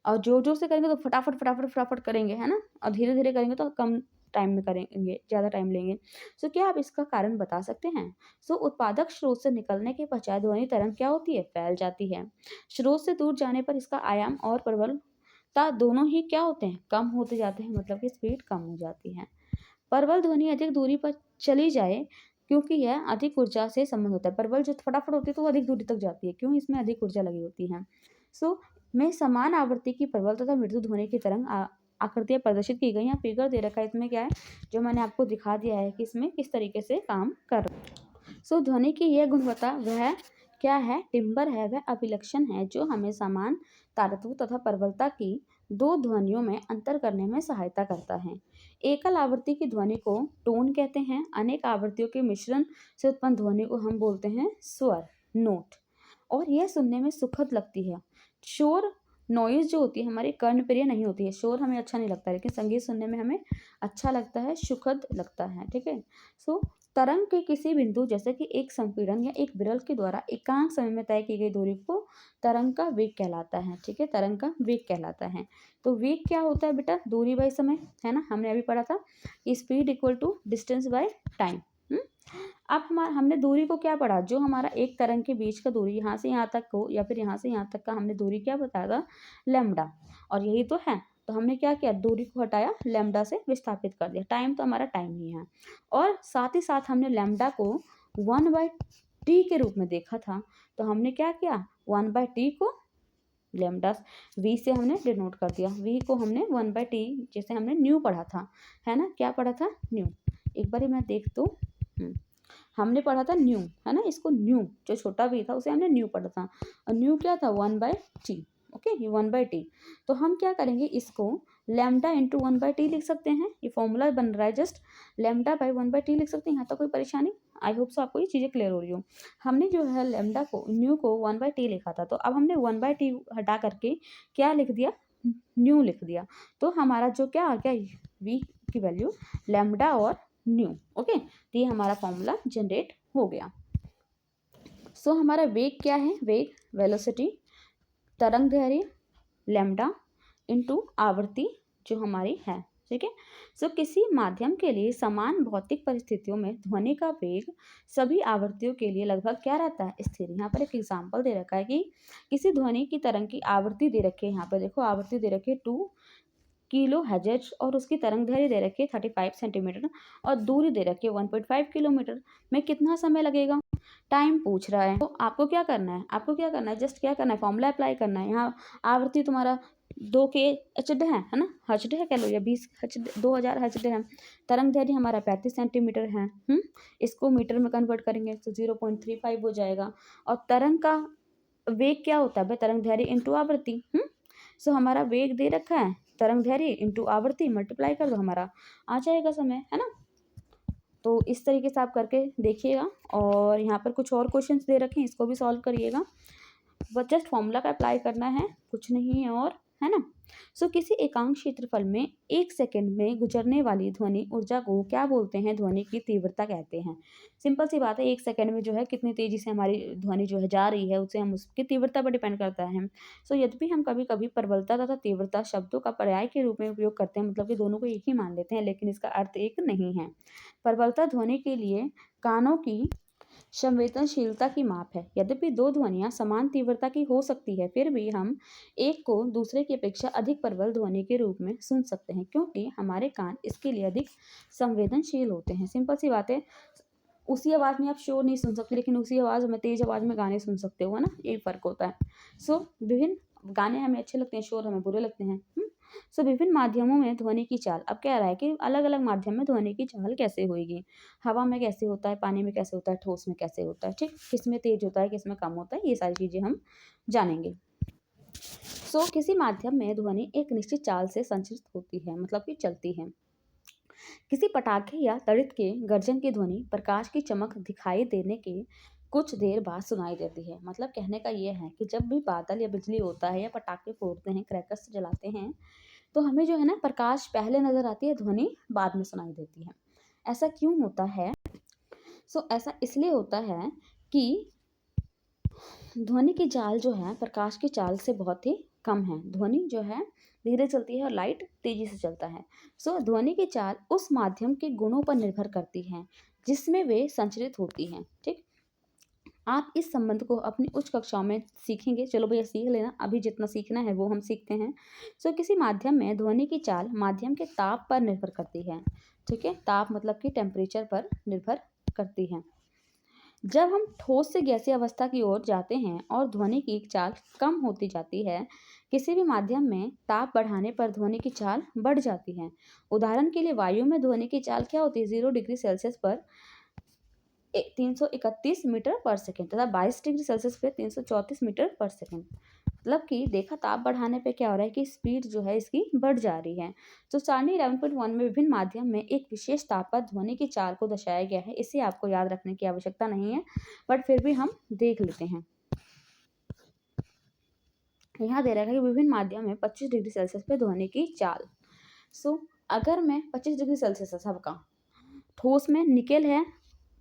और जोर जोर से करेंगे तो फटाफट फटाफट फटाफट करेंगे, है ना, और धीरे धीरे करेंगे तो कम टाइम में करेंगे, ज़्यादा टाइम लेंगे। क्या आप इसका कारण बता सकते हैं? उत्पादक स्रोत से निकलने के पश्चात ध्वनि तरंग क्या होती है, फैल जाती है। स्रोत से दूर जाने पर इसका आयाम और प्रबलता दोनों ही क्या होते हैं, कम होते जाते हैं, मतलब कि स्पीड कम हो जाती है। प्रबल ध्वनि अधिक दूरी पर चली जाए क्योंकि यह अधिक ऊर्जा से संबंध होता है। प्रबल जो फटाफट होती है तो वो अधिक दूरी तक जाती है, क्यों? इसमें अधिक ऊर्जा लगी होती है। सो में समान आवृत्ति की प्रबल तथा मृदु ध्वनि की तरंग आकृतियां प्रदर्शित की गई। यहाँ फिगर दे रखा है, इसमें क्या है जो मैंने आपको दिखा दिया है कि इसमें किस तरीके से काम कर रहा है। सो ध्वनि की यह गुणवत्ता वह क्या है? टिम्बर है, वह अभिलक्षण है जो हमें समान तारत्व तथा प्रबलता की दो ध्वनियों में अंतर करने में सहायता करता है। एकल आवृत्ति की ध्वनि को टोन कहते हैं। अनेक आवृत्तियों के मिश्रण से उत्पन्न ध्वनि को हम बोलते हैं स्वर, नोट। और यह सुनने में सुखद लगती है। शोर, नॉइज जो होती है हमारी कर्णप्रिय नहीं होती है। शोर हमें अच्छा नहीं लगता, लेकिन संगीत सुनने में हमें अच्छा लगता है, सुखद लगता है। ठीक है। सो तरंग के किसी बिंदु जैसे कि एक संपीड़न या एक विरल के द्वारा एकांक समय में तय की गई दूरी को तरंग का वेग कहलाता है। ठीक है, तरंग का वेग कहलाता है। तो वेग क्या होता है बेटा? दूरी बाई समय, है ना, हमने अभी पढ़ा था। Speed equal to distance by time. अब हमने दूरी को क्या पढ़ा? जो हमारा एक तरंग के बीच का दूरी यहाँ से यहाँ तक हो या फिर यहाँ से यहाँ तक का हमने दूरी क्या बताया था? लैम्डा। और यही तो है। तो हमने क्या किया? दूरी को हटाया, लैम्डा से विस्थापित कर दिया। टाइम तो हमारा टाइम ही है। और साथ ही साथ हमने लैम्डा को 1/t के रूप में देखा था। तो हमने क्या किया? 1/t को लैम्डा v से हमने डिनोट कर दिया। v को हमने 1/t, जैसे हमने न्यू पढ़ा था, है ना, क्या पढ़ा था? न्यू। एक बार मैं देख दूँ, हमने पढ़ा था न्यू, है ना, इसको न्यू, जो छोटा v था उसे हमने न्यू पढ़ा था। और न्यू क्या था? 1/t। ओके, ये 1/t। तो हम क्या करेंगे? इसको लैम्डा इंटू 1/t लिख सकते हैं। ये फॉर्मूला बन रहा है, जस्ट लैम्डा बाई 1/t लिख सकते हैं। यहाँ तक कोई परेशानी? आई होप सो आपको ये चीज़ें क्लियर हो रही हो। हमने जो है लैम्डा को, न्यू को 1/t लिखा था, तो अब हमने 1/t हटा करके क्या लिख दिया? न्यू लिख दिया। तो हमारा जो क्या आ गया? v की वैल्यू लैम्डा और न्यू। ओके, तो ये हमारा फॉर्मूला जनरेट हो गया। सो हमारा वेग क्या है? वेग, वेलोसिटी, तरंग दैर्ध्य लैम्डा इंटू आवृत्ति जो हमारी है। ठीक है। सो किसी माध्यम के लिए समान भौतिक परिस्थितियों में ध्वनि का वेग सभी आवृत्तियों के लिए लगभग क्या रहता है? स्थिर। यहाँ पर एक एग्जाम्पल दे रखा है कि किसी ध्वनि की तरंग की आवृत्ति दे रखी है। यहाँ पर देखो आवृत्ति दे रखी है 2 किलो हर्ट्ज और उसकी तरंग दैर्ध्य दे रखी है 35 सेंटीमीटर और दूरी दे रखी है 1.5 किलोमीटर। में कितना समय लगेगा? टाइम पूछ रहा है। तो आपको क्या करना है? आपको क्या करना है? जस्ट क्या करना है? फॉर्मूला अप्लाई करना है। यहाँ आवृत्ति तुम्हारा 2 के हर्ट्ज है ना, हर्ट्ज है कह लो, या 20 हर्ट्ज, 2000 हर्ट्ज है। तरंग दैर्ध्य हमारा 35 सेंटीमीटर है। इसको मीटर में कन्वर्ट करेंगे तो 0.35 हो जाएगा। और तरंग का वेग क्या होता है? तरंग दैर्ध्य इंटू आवृत्ति। सो हमारा वेग दे रखा है, तरंग दैर्ध्य इंटू आवृत्ति, मल्टीप्लाई कर दो, हमारा आ जाएगा समय, है ना। तो इस तरीके से आप करके देखिएगा। और यहाँ पर कुछ और क्वेश्चंस दे रखे हैं, इसको भी सॉल्व करिएगा। बस जस्ट फॉर्मूला का अप्लाई करना है, कुछ नहीं है और, है ना। सो किसी एकांक क्षेत्रफल में 1 सेकंड में गुजरने वाली ध्वनि ऊर्जा को क्या बोलते हैं? ध्वनि की तीव्रता कहते हैं। सिंपल सी बात है, 1 सेकंड में जो है कितनी तेजी से हमारी ध्वनि जो है जा रही है, उससे हम उसकी तीव्रता पर डिपेंड करता है। सो यद्यपि हम कभी कभी प्रबलता तथा तीव्रता शब्दों का पर्याय के रूप में उपयोग करते हैं, मतलब कि दोनों को एक ही मान लेते हैं, लेकिन इसका अर्थ एक नहीं है। प्रबलता ध्वनि के लिए कानों की संवेदनशीलता की माप है। यद्यपि दो ध्वनियां समान तीव्रता की हो सकती है, फिर भी हम एक को दूसरे की अपेक्षा अधिक प्रबल ध्वनि के रूप में सुन सकते हैं, क्योंकि हमारे कान इसके लिए अधिक संवेदनशील होते हैं। सिंपल सी बात है, उसी आवाज़ में आप शोर नहीं सुन सकते, लेकिन उसी आवाज़ में, तेज आवाज़ में गाने सुन सकते हो, है ना, यही फ़र्क होता है। सो विभिन्न गाने हमें अच्छे लगते हैं, शोर हमें बुरे लगते हैं। सो विभिन्न माध्यमों में ध्वनि की चाल, अब कह रहा है कि अलग अलग माध्यम में ध्वनि की चाल कैसे होगी। हवा में कैसे होता है, पानी में कैसे होता है, ठोस में कैसे होता है। ठीक, किस में तेज होता है, किस में कम होता है, ये सारी चीज़ें हम जानेंगे। सो किसी माध्यम में ध्वनि एक निश्चित चाल से संचारित होती है, मतलब कि चलती है। किसी पटाखे या तड़ित के गर्जन की ध्वनि प्रकाश की चमक दिखाई देने के कुछ देर बाद सुनाई देती है। मतलब कहने का ये है कि जब भी बादल या बिजली होता है या पटाखे फोड़ते हैं, क्रैकर्स जलाते हैं, तो हमें जो है ना प्रकाश पहले नजर आती है, ध्वनि बाद में सुनाई देती है। ऐसा क्यों होता है? सो ऐसा इसलिए होता है कि ध्वनि की चाल जो है प्रकाश की चाल से बहुत ही कम है। ध्वनि जो है धीरे चलती है और लाइट तेजी से चलता है। सो ध्वनि की चाल उस माध्यम के गुणों पर निर्भर करती है जिसमें वे संचरित होती हैं। ठीक, आप इस संबंध को अपनी उच्च कक्षाओं में सीखेंगे। चलो भैया सीख लेना, अभी जितना सीखना है वो हम सीखते हैं। सो किसी माध्यम में ध्वनि की चाल माध्यम के ताप पर निर्भर करती है। ठीक है, ताप मतलब कि टेम्परेचर पर निर्भर करती है। जब हम ठोस से गैसीय अवस्था की ओर जाते हैं और ध्वनि की चाल कम होती जाती है, किसी भी माध्यम में ताप बढ़ाने पर ध्वनि की चाल बढ़ जाती है। उदाहरण के लिए वायु में ध्वनि की चाल क्या होती है? 0 डिग्री सेल्सियस पर 331 मीटर पर सेकेंड तथा 22 डिग्री सेल्सियस पे 334 मीटर पर सेकेंड। मतलब कि देखा, ताप बढ़ाने पे क्या हो रहा है कि स्पीड जो है इसकी बढ़ जा रही है। तो सारणी 11.1 में विभिन्न माध्यम में एक विशेष ताप पर ध्वनि की चाल को दर्शाया गया है। इसे आपको याद रखने की आवश्यकता नहीं है, बट फिर भी हम देख लेते हैं। यहाँ दे रखा है कि विभिन्न माध्यम में 25 डिग्री सेल्सियस पे ध्वनि की चाल। अगर मैं 25 डिग्री सेल्सियस है सबका, ठोस में निकेल है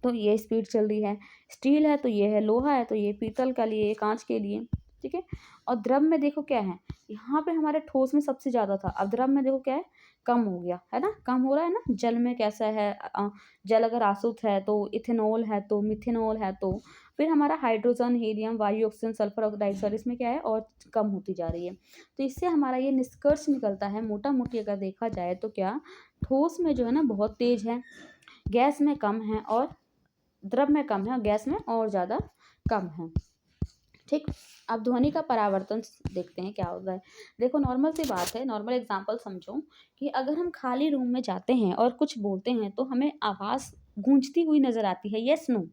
तो ये स्पीड चल रही है, स्टील है तो ये है, लोहा है तो ये, पीतल का लिए, कांच के लिए, ठीक है। और द्रव में देखो क्या है, यहाँ पे हमारे ठोस में सबसे ज़्यादा था, अब द्रव में देखो क्या है, कम हो गया है ना, कम हो रहा है ना। जल में कैसा है, जल अगर आसुत है तो इथेनॉल है तो मिथेनॉल है तो, फिर हमारा हाइड्रोजन, हीलियम, वायु, ऑक्सीजन, सल्फर डाइऑक्साइड इसमें क्या है और कम होती जा रही है। तो इससे हमारा ये निष्कर्ष निकलता है, मोटा मोटी अगर देखा जाए तो क्या, ठोस में जो है ना बहुत तेज है, गैस में कम है और द्रव में कम है और गैस में और ज़्यादा कम है। ठीक, अब ध्वनि का परावर्तन देखते हैं क्या होता है। देखो, नॉर्मल सी बात है, नॉर्मल एग्जांपल समझो कि अगर हम खाली रूम में जाते हैं और कुछ बोलते हैं तो हमें आवाज़ गूंजती हुई नज़र आती है, यस नो?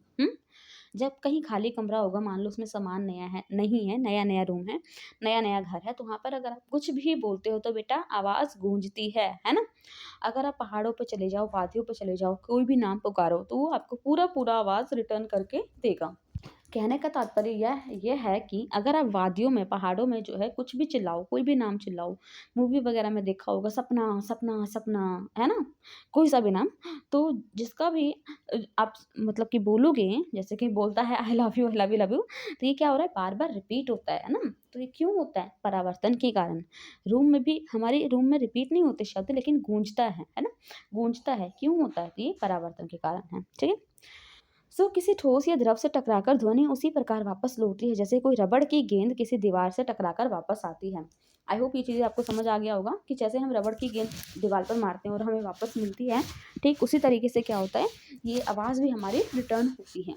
जब कहीं खाली कमरा होगा, मान लो उसमें सामान नया है, नहीं है, नया नया रूम है, नया नया घर है, तो वहाँ पर अगर आप कुछ भी बोलते हो तो बेटा आवाज़ गूंजती है ना। अगर आप पहाड़ों पे चले जाओ, वादियों पे चले जाओ, कोई भी नाम पुकारो तो वो आपको पूरा पूरा आवाज़ रिटर्न करके देगा। कहने का तात्पर्य यह है कि अगर आप वादियों में, पहाड़ों में जो है कुछ भी चिल्लाओ, कोई भी नाम चिल्लाओ, मूवी वगैरह में देखा होगा, सपना सपना सपना, है ना, कोई सा भी नाम, तो जिसका भी आप मतलब कि बोलोगे, जैसे कि बोलता है I love you I love you love you, तो ये क्या हो रहा है, बार बार रिपीट होता है ना। तो ये क्यों होता है? परावर्तन के कारण। रूम में भी, हमारे रूम में रिपीट नहीं होते शब्द, लेकिन गूंजता है ना, गूंजता है। क्यों होता है? तो ये परावर्तन के कारण है, ठीक है। किसी ठोस या द्रव से टकराकर ध्वनि उसी प्रकार वापस लौटती है जैसे कोई रबड़ की गेंद किसी दीवार से टकराकर वापस आती है। आई होप ये चीज़ें आपको समझ आ गया होगा कि जैसे हम रबड़ की गेंद दीवार पर मारते हैं और हमें वापस मिलती है, ठीक उसी तरीके से क्या होता है, ये आवाज़ भी हमारी रिटर्न होती है।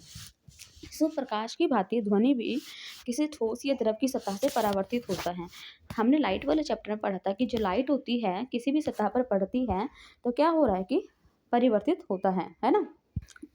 प्रकाश की भांति ध्वनि भी किसी ठोस या द्रव की सतह से परावर्तित होता है। हमने लाइट वाले चैप्टर में पढ़ा था कि जो लाइट होती है किसी भी सतह पर पड़ती है तो क्या हो रहा है कि परिवर्तित होता है ना।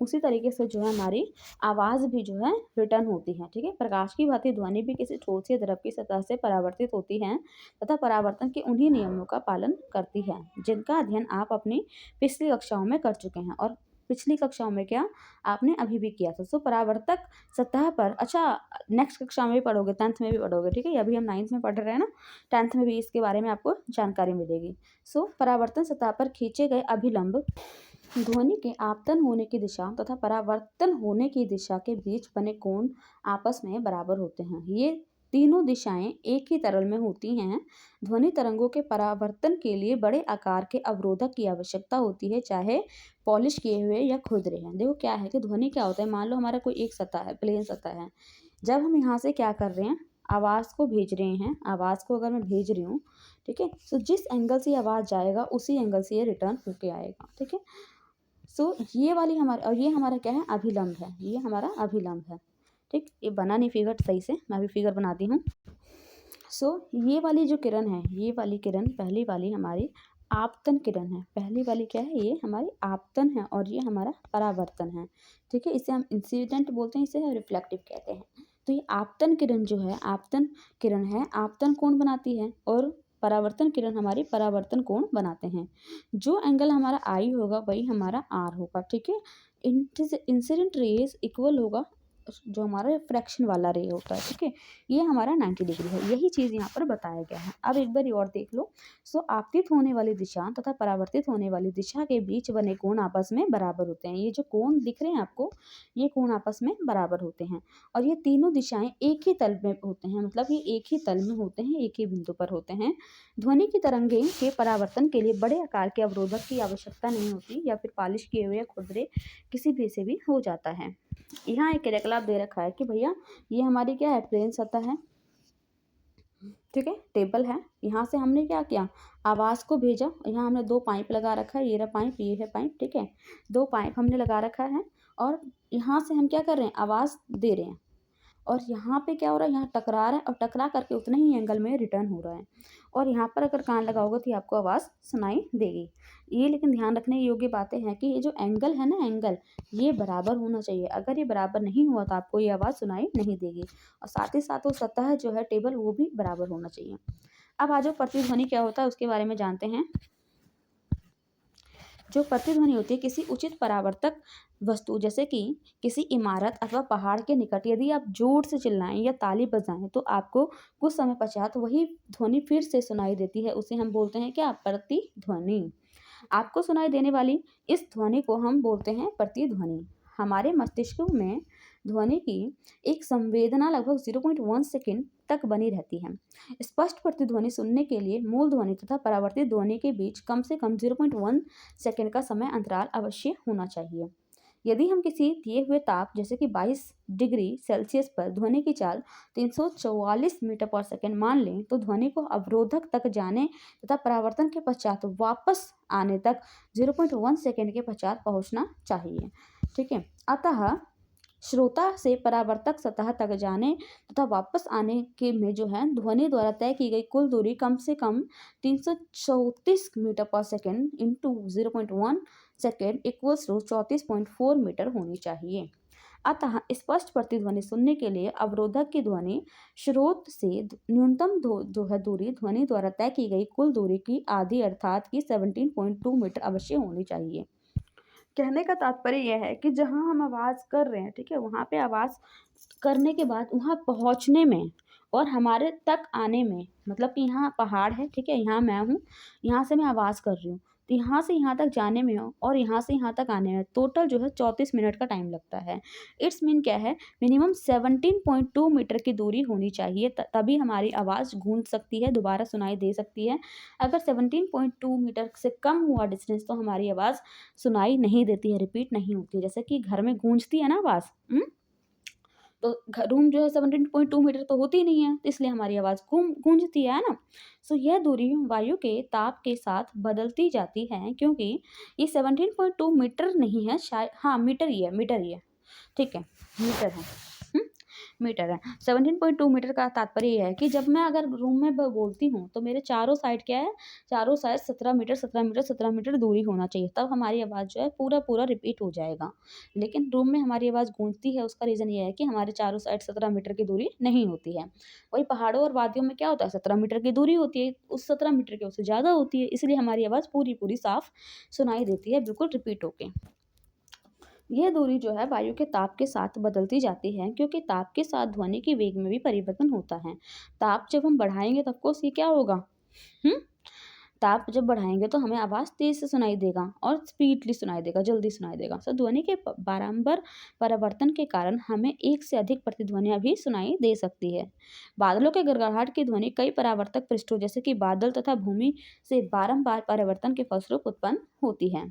उसी तरीके से जो है हमारी आवाज़ भी जो है रिटर्न होती है, ठीक है। प्रकाश की भांति ध्वनि भी किसी ठोस या द्रव की सतह से परावर्तित होती है तथा परावर्तन के उन्हीं नियमों का पालन करती है जिनका अध्ययन आप अपनी पिछली कक्षाओं में कर चुके हैं। और पिछली कक्षाओं में क्या आपने अभी भी किया था। परावर्तक सतह पर, अच्छा नेक्स्ट कक्षा में भी पढ़ोगे, 10th में भी पढ़ोगे, ठीक है। अभी हम 9th में पढ़ रहे हैं ना, 10th में भी इसके बारे में आपको जानकारी मिलेगी। परावर्तन सतह पर खींचे गए अभिलंब ध्वनि के आपतन होने की दिशा तथा परावर्तन होने की दिशा के बीच बने कोण आपस में बराबर होते हैं। ये तीनों दिशाएं एक ही तरल में होती हैं। ध्वनि तरंगों के परावर्तन के लिए बड़े आकार के अवरोधक की आवश्यकता होती है, चाहे पॉलिश किए हुए या खुरदरे हैं। देखो क्या है कि ध्वनि क्या होता है, मान लो हमारा कोई एक सतह है, प्लेन सतह है, जब हम यहाँ से क्या कर रहे हैं, आवाज़ को भेज रहे हैं, आवाज़ को अगर मैं भेज रही हूँ, ठीक है, जिस एंगल से आवाज़ जाएगा उसी एंगल से ये रिटर्न होके आएगा, ठीक है। ये वाली हमारा, और ये हमारा क्या है, अभिलंब है, ये हमारा अभिलंब है, ठीक। ये बना नहीं फिगर सही से, मैं भी फिगर बनाती हूँ। ये वाली जो किरण है, ये वाली किरण, पहली वाली हमारी आपतन किरण है, पहली वाली क्या है, ये हमारी आपतन है और ये हमारा परावर्तन है, ठीक है। इसे हम इंसिडेंट बोलते हैं, इसे रिफ्लेक्टिव कहते हैं। तो ये आपतन किरण जो है, आपतन किरण है, आपतन कोण बनाती है और परावर्तन किरण हमारी परावर्तन कोण बनाते हैं। जो एंगल हमारा आई होगा वही हमारा आर होगा, ठीक है। इंसिडेंट रेज इक्वल होगा जो हमारा फ्रैक्शन वाला रे होता है, ठीक है, ये हमारा 90 डिग्री है। यही चीज़ यहाँ पर बताया गया है। अब एक बार और देख लो। आपतित होने वाली दिशा तथा परावर्तित होने वाली दिशा के बीच बने कोण आपस में बराबर होते हैं। ये जो कोण दिख रहे हैं आपको, ये कोण आपस में बराबर होते हैं और ये तीनों दिशाएं एक ही तल में होते हैं, मतलब ये एक ही तल में होते हैं, एक ही बिंदु पर होते हैं। ध्वनि की तरंगें के परावर्तन के लिए बड़े आकार के अवरोधक की आवश्यकता नहीं होती या फिर पॉलिश किए हुए खुरदरे किसी भी से भी हो जाता है। यहाँ एक क्रियाकलाप दे रखा है कि भैया ये हमारी क्या है, प्लेन सतह है, ठीक है, टेबल है। यहाँ से हमने क्या किया, आवाज़ को भेजा, यहाँ हमने 2 पाइप लगा रखा है, ये रहा पाइप, ये है पाइप, ठीक है, 2 पाइप हमने लगा रखा है और यहाँ से हम क्या कर रहे हैं, आवाज़ दे रहे हैं, और यहाँ पे क्या हो रहा है, यहाँ टकरा रहा है और टकरा करके उतने ही एंगल में रिटर्न हो रहा है। और यहाँ पर अगर कान लगाओगे तो आपको आवाज़ सुनाई देगी। ये लेकिन ध्यान रखने योग्य बातें हैं कि ये जो एंगल है ना, एंगल ये बराबर होना चाहिए। अगर ये बराबर नहीं हुआ तो आपको ये आवाज़ सुनाई नहीं देगी। और साथ ही साथ वो सतह जो है टेबल, वो भी बराबर होना चाहिए। अब आ जाओ प्रतिध्वनि क्या होता है उसके बारे में जानते हैं। जो प्रतिध्वनि होती है किसी उचित परावर्तक वस्तु, जैसे कि किसी इमारत अथवा पहाड़ के निकट यदि आप जोर से चिल्लाएं या ताली बजाएं तो आपको कुछ समय पश्चात वही ध्वनि फिर से सुनाई देती है। उसे हम बोलते हैं क्या, प्रतिध्वनि। आपको सुनाई देने वाली इस ध्वनि को हम बोलते हैं प्रतिध्वनि। हमारे मस्तिष्क में ध्वनि की एक संवेदना लगभग 0.1 सेकंड तक बनी रहती है। स्पष्ट प्रतिध्वनि सुनने के लिए मूल ध्वनि तथा परावर्तित ध्वनि के बीच कम से कम 0.1 सेकंड का समय अंतराल अवश्य होना चाहिए। यदि हम किसी दिए हुए ताप जैसे कि 22 डिग्री सेल्सियस पर ध्वनि की चाल 344 मीटर पर सेकंड मान लें तो ध्वनि को अवरोधक तक जाने तथा परावर्तन के पश्चात वापस आने तक 0.1 सेकंड के पश्चात पहुंचना चाहिए। ठीक है, अतः श्रोता से परावर्तक सतह तक जाने तथा वापस आने के में जो है ध्वनि द्वारा तय की गई कुल दूरी कम से कम 334 metre per second into 0.1 second equals to 34.4 metre होनी चाहिए। अतः स्पष्ट प्रतिध्वनि सुनने के लिए अवरोधक की ध्वनि स्रोत से न्यूनतम जो है दूरी ध्वनि द्वारा तय की गई कुल दूरी की आधी अर्थात कि 17.2 मीटर अवश्य होनी चाहिए। कहने का तात्पर्य यह है कि जहाँ हम आवाज़ कर रहे हैं, ठीक है, वहाँ पे आवाज़ करने के बाद वहाँ पहुँचने में और हमारे तक आने में, मतलब कि यहाँ पहाड़ है, ठीक है, यहाँ मैं हूँ, यहाँ से मैं आवाज़ कर रही हूँ, तो यहाँ से यहाँ तक जाने में और यहाँ से यहाँ तक आने में टोटल जो है 34 मिनट का टाइम लगता है। इट्स मीन क्या है, मिनिमम 17.2 मीटर की दूरी होनी चाहिए, तभी हमारी आवाज़ गूंज सकती है, दोबारा सुनाई दे सकती है। अगर 17.2 मीटर से कम हुआ डिस्टेंस तो हमारी आवाज़ सुनाई नहीं देती है, रिपीट नहीं होती है। जैसे कि घर में गूंजती है ना आवाज़, तो रूम जो है 17.2 मीटर तो होती नहीं है, तो इसलिए हमारी आवाज़ गूंजती है ना। सो यह दूरी वायु के ताप के साथ बदलती जाती है, क्योंकि ये 17.2 मीटर नहीं है, शायद हाँ मीटर ही है, ठीक है, मीटर है, मीटर है। 17.2 मीटर का तात्पर्य यह है कि जब मैं अगर रूम में बोलती हूँ तो मेरे चारों साइड क्या है, चारों साइड 17 मीटर दूरी होना चाहिए, तब हमारी आवाज़ जो है पूरा रिपीट हो जाएगा। लेकिन रूम में हमारी आवाज़ गूंजती है, उसका रीज़न ये है कि हमारे चारों साइड 17 मीटर की दूरी नहीं होती है। वही पहाड़ों और वादियों में क्या होता है, 17 मीटर की दूरी होती है, उस 17 मीटर के उससे ज़्यादा होती है, इसलिए हमारी आवाज़ पूरी साफ सुनाई देती है, बिल्कुल रिपीट होके। यह दूरी जो है वायु के ताप के साथ बदलती जाती है, क्योंकि ताप के साथ ध्वनि के वेग में भी परिवर्तन होता है। ताप जब हम बढ़ाएंगे तब को ये क्या होगा, हम्म ताप जब बढ़ाएंगे तो हमें आवाज़ तेज से सुनाई देगा और स्पीडली सुनाई देगा, जल्दी सुनाई देगा। सो ध्वनि के बारंबार परिवर्तन के कारण हमें एक से अधिक प्रतिध्वनियां भी सुनाई दे सकती है। बादलों के गड़गड़ाहट की ध्वनि कई परावर्तक पृष्ठों जैसे कि बादल तथा भूमि से बारंबार परिवर्तन के फलस्वरूप उत्पन्न होती है।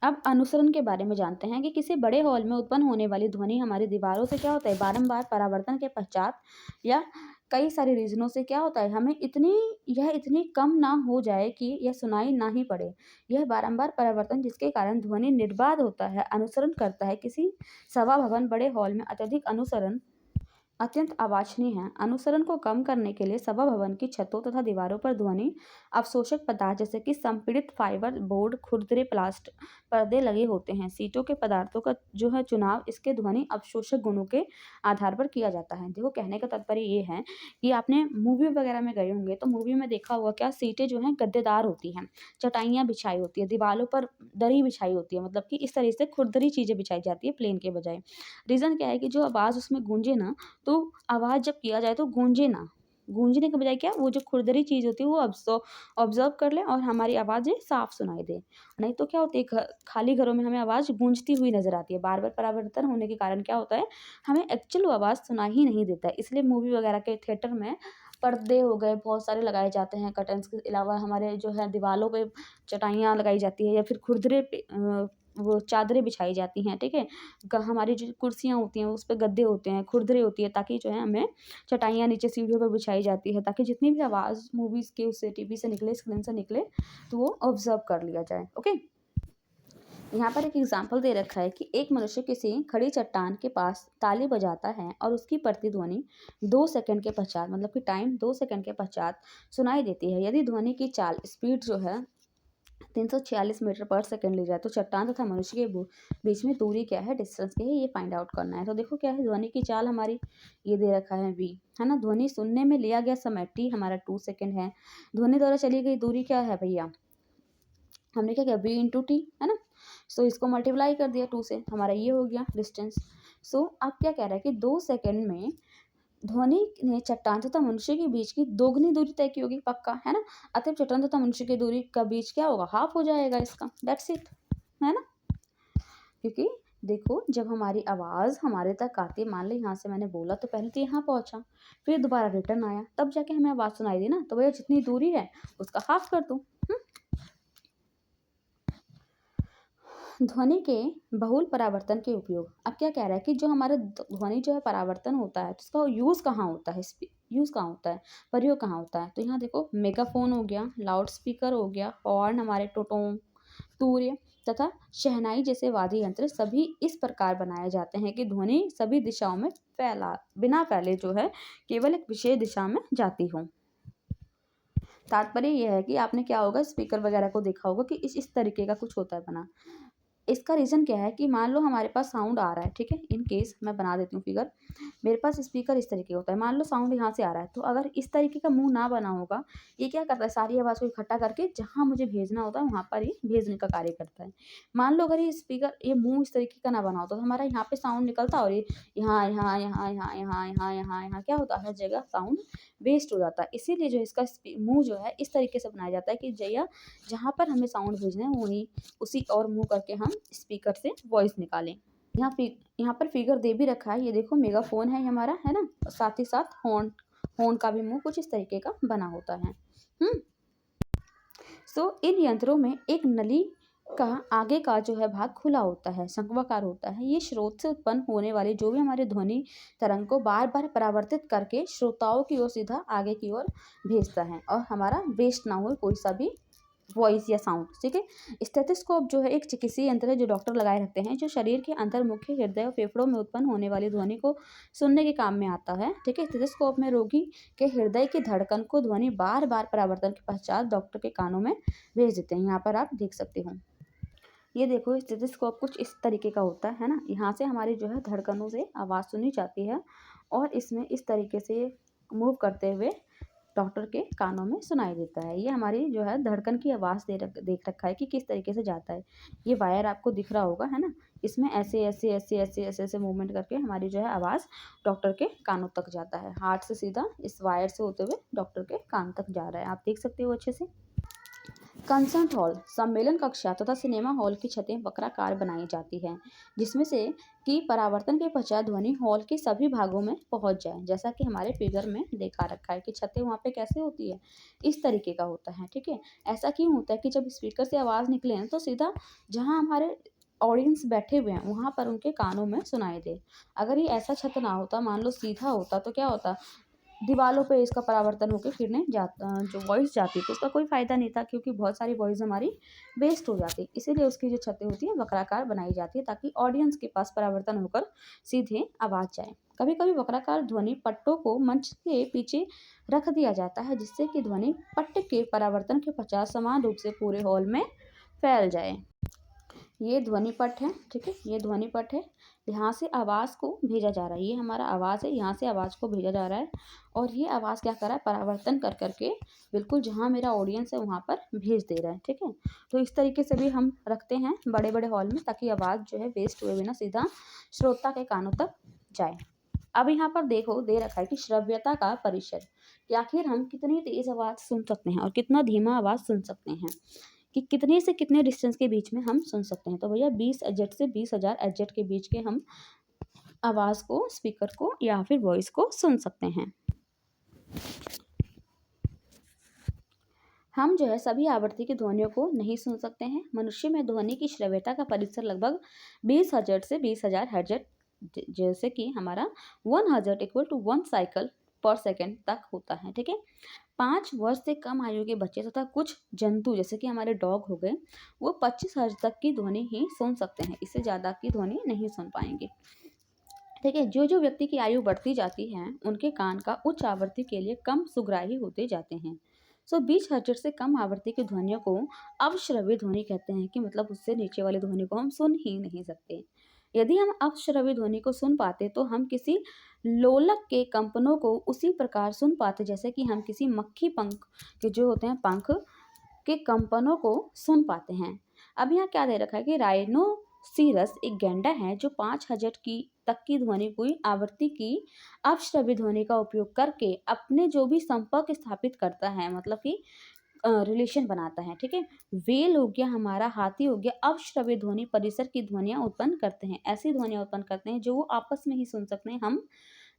अब अनुसरण के बारे में जानते हैं कि किसी बड़े हॉल में उत्पन्न होने वाली ध्वनि हमारी दीवारों से क्या होता है, बारंबार परावर्तन के पश्चात या कई सारे रीजनों से क्या होता है, हमें इतनी कम ना हो जाए कि यह सुनाई ना ही पड़े। यह बारंबार परावर्तन जिसके कारण ध्वनि निर्बाध होता है, अनुसरण करता है। किसी सभा भवन बड़े हॉल में अत्यधिक अनुसरण अत्यंत अवांछनीय है। अनुसरण को कम करने के लिए सभा भवन की छतों तथा दीवारों पर ध्वनि अवशोषक पदार्थ जैसे कि संपीड़ित फाइबर बोर्ड, खुरदरे प्लास्ट पर्दे लगे होते हैं। सीटों के पदार्थों का जो है चुनाव इसके ध्वनि अवशोषक गुणों के आधार पर किया जाता है। देखो, कहने का तात्पर्य ये है कि आपने मूवी वगैरह में गए होंगे तो मूवी में देखा होगा क्या, सीटें जो हैं गद्देदार होती हैं, चटाइयाँ बिछाई होती है, दीवारों पर दरी बिछाई होती है, मतलब कि इस तरह से खुरदरी चीज़ें बिछाई जाती है प्लेन के बजाय। रीज़न क्या है कि जो आवाज़ उसमें गूंजे ना, तो आवाज़ जब किया जाए तो गूंजे ना, गूंजने के बजाय क्या, वो जो खुरदरी चीज़ होती है वो ऑब्जर्व कर ले और हमारी आवाज़ें साफ सुनाई दे। नहीं तो क्या होती है, खाली घरों में हमें आवाज़ गूंजती हुई नजर आती है। बार बार परावर्तन होने के कारण क्या होता है, हमें एक्चुअल आवाज़ सुना ही नहीं देता है। इसलिए मूवी वगैरह के थिएटर में पर्दे हो गए बहुत सारे लगाए जाते हैं। कर्टन्स के अलावा हमारे जो है दीवारों पे चटाइयाँ लगाई जाती है या फिर खुरदरे पे वो चादरें बिछाई जाती हैं, ठीक है। हमारी जो कुर्सियाँ होती हैं उस पे गद्दे होते हैं, खुरदरे होती है, ताकि जो है हमें चटाइयाँ नीचे सीढ़ियों पर बिछाई जाती है, ताकि जितनी भी आवाज़ मूवीज़ के उससे टीवी से निकले, स्क्रीन से निकले, तो वो ऑब्जर्व कर लिया जाए। ओके, यहाँ पर एक एग्जाम्पल दे रखा है कि एक मनुष्य किसी खड़ी चट्टान के पास ताली बजाता है और उसकी प्रतिध्वनि 2 सेकंड के पश्चात, मतलब कि टाइम 2 सेकंड के पश्चात सुनाई देती है। यदि ध्वनि की चाल स्पीड जो है 346 मीटर पर सेकंड ली जाए तो चट्टान तथा मनुष्य के बीच में दूरी क्या है, डिस्टेंस क्या है, ये फाइंड आउट करना है। तो देखो क्या है, ध्वनि की चाल हमारी ये दे रखा है v, है ना। ध्वनि सुनने में लिया गया समय t हमारा 2 सेकंड है। ध्वनि द्वारा चली गई दूरी क्या है भैया, हमने क्या किया v इंटू टी, है ना। सो इसको मल्टीप्लाई कर दिया 2 से, हमारा ये हो गया डिस्टेंस। सो अब क्या कह रहा है कि 2 सेकंड में ध्वनि ने चट्टान तथा मनुष्य के बीच की दोगुनी दूरी तय की होगी, पक्का, है ना। अतः चट्टान तथा मनुष्य की दूरी का बीच क्या होगा, हाफ हो जाएगा इसका, दैट्स इट, है ना। क्योंकि देखो जब हमारी आवाज़ हमारे तक आती है, मान लो यहाँ से मैंने बोला तो पहले तो यहाँ पहुँचा, फिर दोबारा रिटर्न आया, तब जाके हमें आवाज़ सुनाई दी ना। तो भैया जितनी दूरी है उसका हाफ कर दो। ध्वनि के बहुल परावर्तन के उपयोग। अब क्या कह रहा है कि जो हमारा ध्वनि जो है परावर्तन होता है तो उसका यूज़ कहाँ होता है, यूज़ कहाँ होता है, प्रयोग कहाँ होता है। तो यहाँ देखो मेगाफोन हो गया, लाउड स्पीकर हो गया, हॉर्न हमारे टोटोम, तूर्य तथा शहनाई जैसे वाद्य यंत्र सभी इस प्रकार बनाए जाते हैं कि ध्वनि सभी दिशाओं में बिना फैले जो है केवल एक विशेष दिशा में जाती हो। तात्पर्य यह है कि आपने क्या होगा, स्पीकर वगैरह को देखा होगा कि इस तरीके का कुछ होता है बना। इसका रीज़न क्या है कि मान लो हमारे पास साउंड आ रहा है, ठीक है, इन केस मैं बना देती हूँ फिगर। मेरे पास स्पीकर इस तरीके होता है, मान लो साउंड यहाँ से आ रहा है, तो अगर इस तरीके का मुंह ना बना होगा, ये क्या करता है, सारी आवाज़ को इकट्ठा करके जहाँ मुझे भेजना होता है वहाँ पर ही भेजने का कार्य करता है। मान लो अगर ये स्पीकर, ये मुंह इस तरीके का ना बना होता तो हमारा यहाँ पे साउंड निकलता और ये यहाँ यहाँ यहाँ यहाँ यहाँ यहाँ यहाँ यहाँ क्या होता है, हर जगह साउंड वेस्ट हो जाता है। इसीलिए जो इसका मुंह जो है इस तरीके से बनाया जाता है कि जया जहाँ पर हमें साउंड भेजना है वहीं उसी और मुंह करके हम स्पीकर से वॉइस निकालें। यहाँ पर फिगर दे भी रखा है, ये देखो मेगाफोन है हमारा, है ना। साथ ही साथ हॉर्न का भी मुंह कुछ इस तरीके का बना होता है। सो इन यंत्रों में एक नली का आगे का जो है भाग खुला होता है, शंक्वाकार होता है। ये स्रोत से उत्पन्न होने वाली जो भी हमारे ध्वनि तरंग को बार बार परावर्तित करके श्रोताओं की ओर सीधा आगे की ओर भेजता है और हमारा वेस्ट ना हो कोई सा भी वॉइस या साउंड, ठीक है। स्टेथोस्कोप जो है एक चिकित्सीय यंत्र है जो डॉक्टर लगाए रखते हैं, जो शरीर के अंतर्मुखी हृदय और फेफड़ों में उत्पन्न होने वाली ध्वनि को सुनने के काम में आता है, ठीक है। स्टेथोस्कोप में रोगी के हृदय की धड़कन को ध्वनि बार बार परावर्तन के पश्चात डॉक्टर के कानों में भेज देते हैं। यहाँ पर आप देख सकते हो, ये देखो स्टेथोस्कोप कुछ इस तरीके का होता है ना। यहाँ से हमारी जो है धड़कनों से आवाज़ सुनी जाती है और इसमें इस तरीके से मूव करते हुए डॉक्टर के कानों में सुनाई देता है। ये हमारी जो है धड़कन की आवाज़ देख रखा है कि किस तरीके से जाता है। ये वायर आपको दिख रहा होगा, है ना। इसमें ऐसे ऐसे ऐसे ऐसे ऐसे ऐसे मूवमेंट करके हमारी जो है आवाज़ डॉक्टर के कानों तक जाता है। हार्ट से सीधा इस वायर से होते हुए डॉक्टर के कान तक जा रहा है, आप देख सकते हो अच्छे से। कंसर्ट हॉल, सम्मेलन कक्षा तथा सिनेमा हॉल की छतें वक्राकार बनाई जाती हैं, जिसमें से कि परावर्तन के पश्चात ध्वनि हॉल के सभी भागों में पहुंच जाए। जैसा कि हमारे फिगर में देखा रखा है कि छतें वहाँ पे कैसे होती है, इस तरीके का होता है, ठीक है। ऐसा क्यों होता है कि जब स्पीकर से आवाज़ निकले ना तो सीधा जहाँ हमारे ऑडियंस बैठे हुए हैं वहाँ पर उनके कानों में सुनाई दे। अगर ये ऐसा छत ना होता, मान लो सीधा होता, तो क्या होता, दीवालों पे इसका परावर्तन होकर फिरने जाता, जो वॉइस जाती तो उसका कोई फ़ायदा नहीं था, क्योंकि बहुत सारी वॉइस हमारी वेस्ट हो जाती। इसीलिए उसकी जो छतें होती हैं वक्राकार बनाई जाती है ताकि ऑडियंस के पास परावर्तन होकर सीधे आवाज़ जाए। कभी कभी वक्राकार ध्वनि पट्टों को मंच के पीछे रख दिया जाता है, जिससे कि ध्वनि पट्ट के परावर्तन के पश्चात समान रूप से पूरे हॉल में फैल जाए। ये ध्वनि पट है, ठीक है, ये ध्वनि पट है। यहाँ से आवाज़ को भेजा जा रहा है, ये हमारा आवाज़ है, यहाँ से आवाज़ को भेजा जा रहा है और ये आवाज़ क्या कर रहा है, परावर्तन कर करके बिल्कुल जहाँ मेरा ऑडियंस है वहाँ पर भेज दे रहा है, ठीक है। तो इस तरीके से भी हम रखते हैं बड़े बड़े हॉल में ताकि आवाज़ जो है वेस्ट हुए बिना सीधा श्रोता के कानों तक जाए। अब यहाँ पर देखो दे रखा है कि श्रव्यता का परिचय, कि आखिर हम कितनी तेज़ आवाज़ सुन सकते हैं और कितना धीमा आवाज़ सुन सकते हैं, कि कितने से कितने डिस्टेंस के बीच में हम सुन सकते हैं। तो भैया 20 एजेट से 20,000 एजेट के बीच के हम आवाज़ को, स्पीकर को या फिर वॉइस को सुन सकते हैं। हम जो है सभी आवृत्ति की ध्वनियों को नहीं सुन सकते हैं। मनुष्य में ध्वनि की श्रव्यता का परिसर लगभग 20 हर्ट्ज से 20,000 हर्ट्ज, जैसे कि हमारा 1 हर्ट्ज इक्वल टू 1 साइकिल पर सेकंड तक होता है। ठीक है, 5 वर्ष से कम आयु के बच्चे तथा कुछ जंतु जैसे कि हमारे डॉग हो गए, वो 25 हर्ट्ज तक की ध्वनि ही सुन सकते हैं, इससे ज़्यादा की ध्वनि नहीं सुन पाएंगे। ठीक है, जो जो व्यक्ति की आयु बढ़ती जाती है उनके कान का उच्च आवृत्ति के लिए कम सुग्राही होते जाते हैं। 20 हर्ट्ज से कम आवृत्ति की ध्वनियों को अवश्रव्य ध्वनि कहते हैं, कि मतलब उससे नीचे वाली ध्वनि को हम सुन ही नहीं सकते। यदि हम अवश्रव्य ध्वनि को सुन पाते तो हम किसी लोलक के कंपनों को उसी प्रकार सुन पाते जैसे कि हम किसी मक्खी पंख के जो होते हैं पंख के कंपनों को सुन पाते हैं। अब यहाँ क्या दे रखा है कि राइनोसिरस एक गैंडा है जो 5 हर्ट्ज की तक की ध्वनि हुई आवृत्ति की अवश्रव्य ध्वनि का उपयोग करके अपने जो भी संपर्क स्थापित करता है, मतलब कि रिलेशन बनाता है। ठीक है, वेल हो गया हमारा, हाथी हो गया, अवश्रव्य ध्वनि परिसर की ध्वनियां उत्पन्न करते हैं, ऐसी ध्वनियां उत्पन्न करते हैं जो वो आपस में ही सुन सकते हैं, हम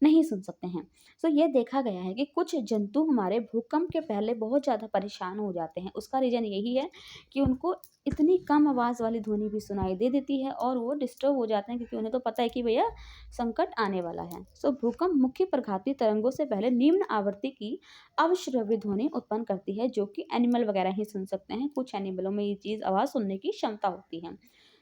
नहीं सुन सकते हैं। ये देखा गया है कि कुछ जंतु हमारे भूकंप के पहले बहुत ज़्यादा परेशान हो जाते हैं। उसका रीज़न यही है कि उनको इतनी कम आवाज़ वाली ध्वनि भी सुनाई दे देती है और वो डिस्टर्ब हो जाते हैं, क्योंकि उन्हें तो पता है कि भैया संकट आने वाला है। भूकंप मुख्य प्रघाती तरंगों से पहले निम्न आवृत्ति की अवश्रव्य ध्वनि उत्पन्न करती है, जो कि एनिमल वगैरह ही सुन सकते हैं। कुछ एनिमलों में ये चीज़ आवाज़ सुनने की क्षमता होती है,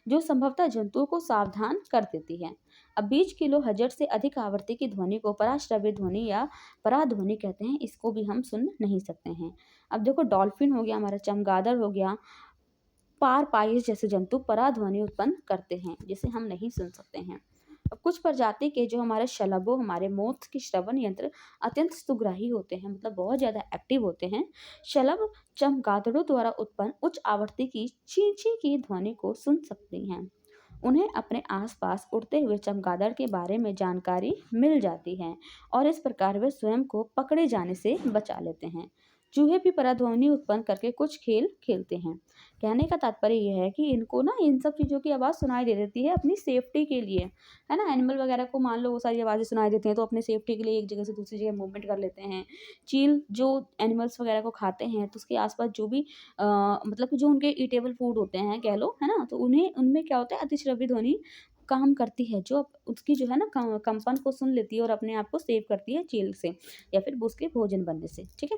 जो संभवतः जंतुओं को सावधान कर देती है। अब 20 किलो हर्ट्ज से अधिक आवृत्ति की ध्वनि को पराश्रव्य ध्वनि या पराध्वनि कहते हैं, इसको भी हम सुन नहीं सकते हैं। अब देखो, डॉल्फिन हो गया हमारा, चमगादड़ हो गया, पारपाइस जैसे जंतु पराध्वनि उत्पन्न करते हैं, जिसे हम नहीं सुन सकते हैं। अब कुछ प्रजाति के जो हमारे शलभों, हमारे मोथ के श्रवण यंत्र अत्यंत सुग्राही होते हैं, मतलब बहुत ज़्यादा एक्टिव होते हैं। शलभ चमगादड़ों द्वारा उत्पन्न उच्च आवृत्ति की ची ची की ध्वनि को सुन सकती हैं। उन्हें अपने आसपास उड़ते हुए चमगादड़ के बारे में जानकारी मिल जाती है और इस प्रकार वे स्वयं को पकड़े जाने से बचा लेते हैं। चूहे भी पराध्वनि उत्पन्न करके कुछ खेल खेलते हैं। कहने का तात्पर्य यह है कि इनको ना इन सब चीज़ों की आवाज़ सुनाई दे देती है अपनी सेफ्टी के लिए, है ना। एनिमल वगैरह को मान लो वो सारी आवाज़ें सुनाई देती हैं तो अपनी सेफ्टी के लिए एक जगह से दूसरी जगह मूवमेंट कर लेते हैं। चील जो एनिमल्स वगैरह को खाते हैं तो उसके आसपास जो भी मतलब कि जो उनके ईटेबल फूड होते हैं कह लो, है ना, तो उन्हें उनमें क्या होता है, अतिश्रव्य ध्वनि काम करती है, जो उसकी जो है ना कंपन को सुन लेती है और अपने आप को सेव करती है चील से या फिर उसके भोजन बनने से। ठीक है,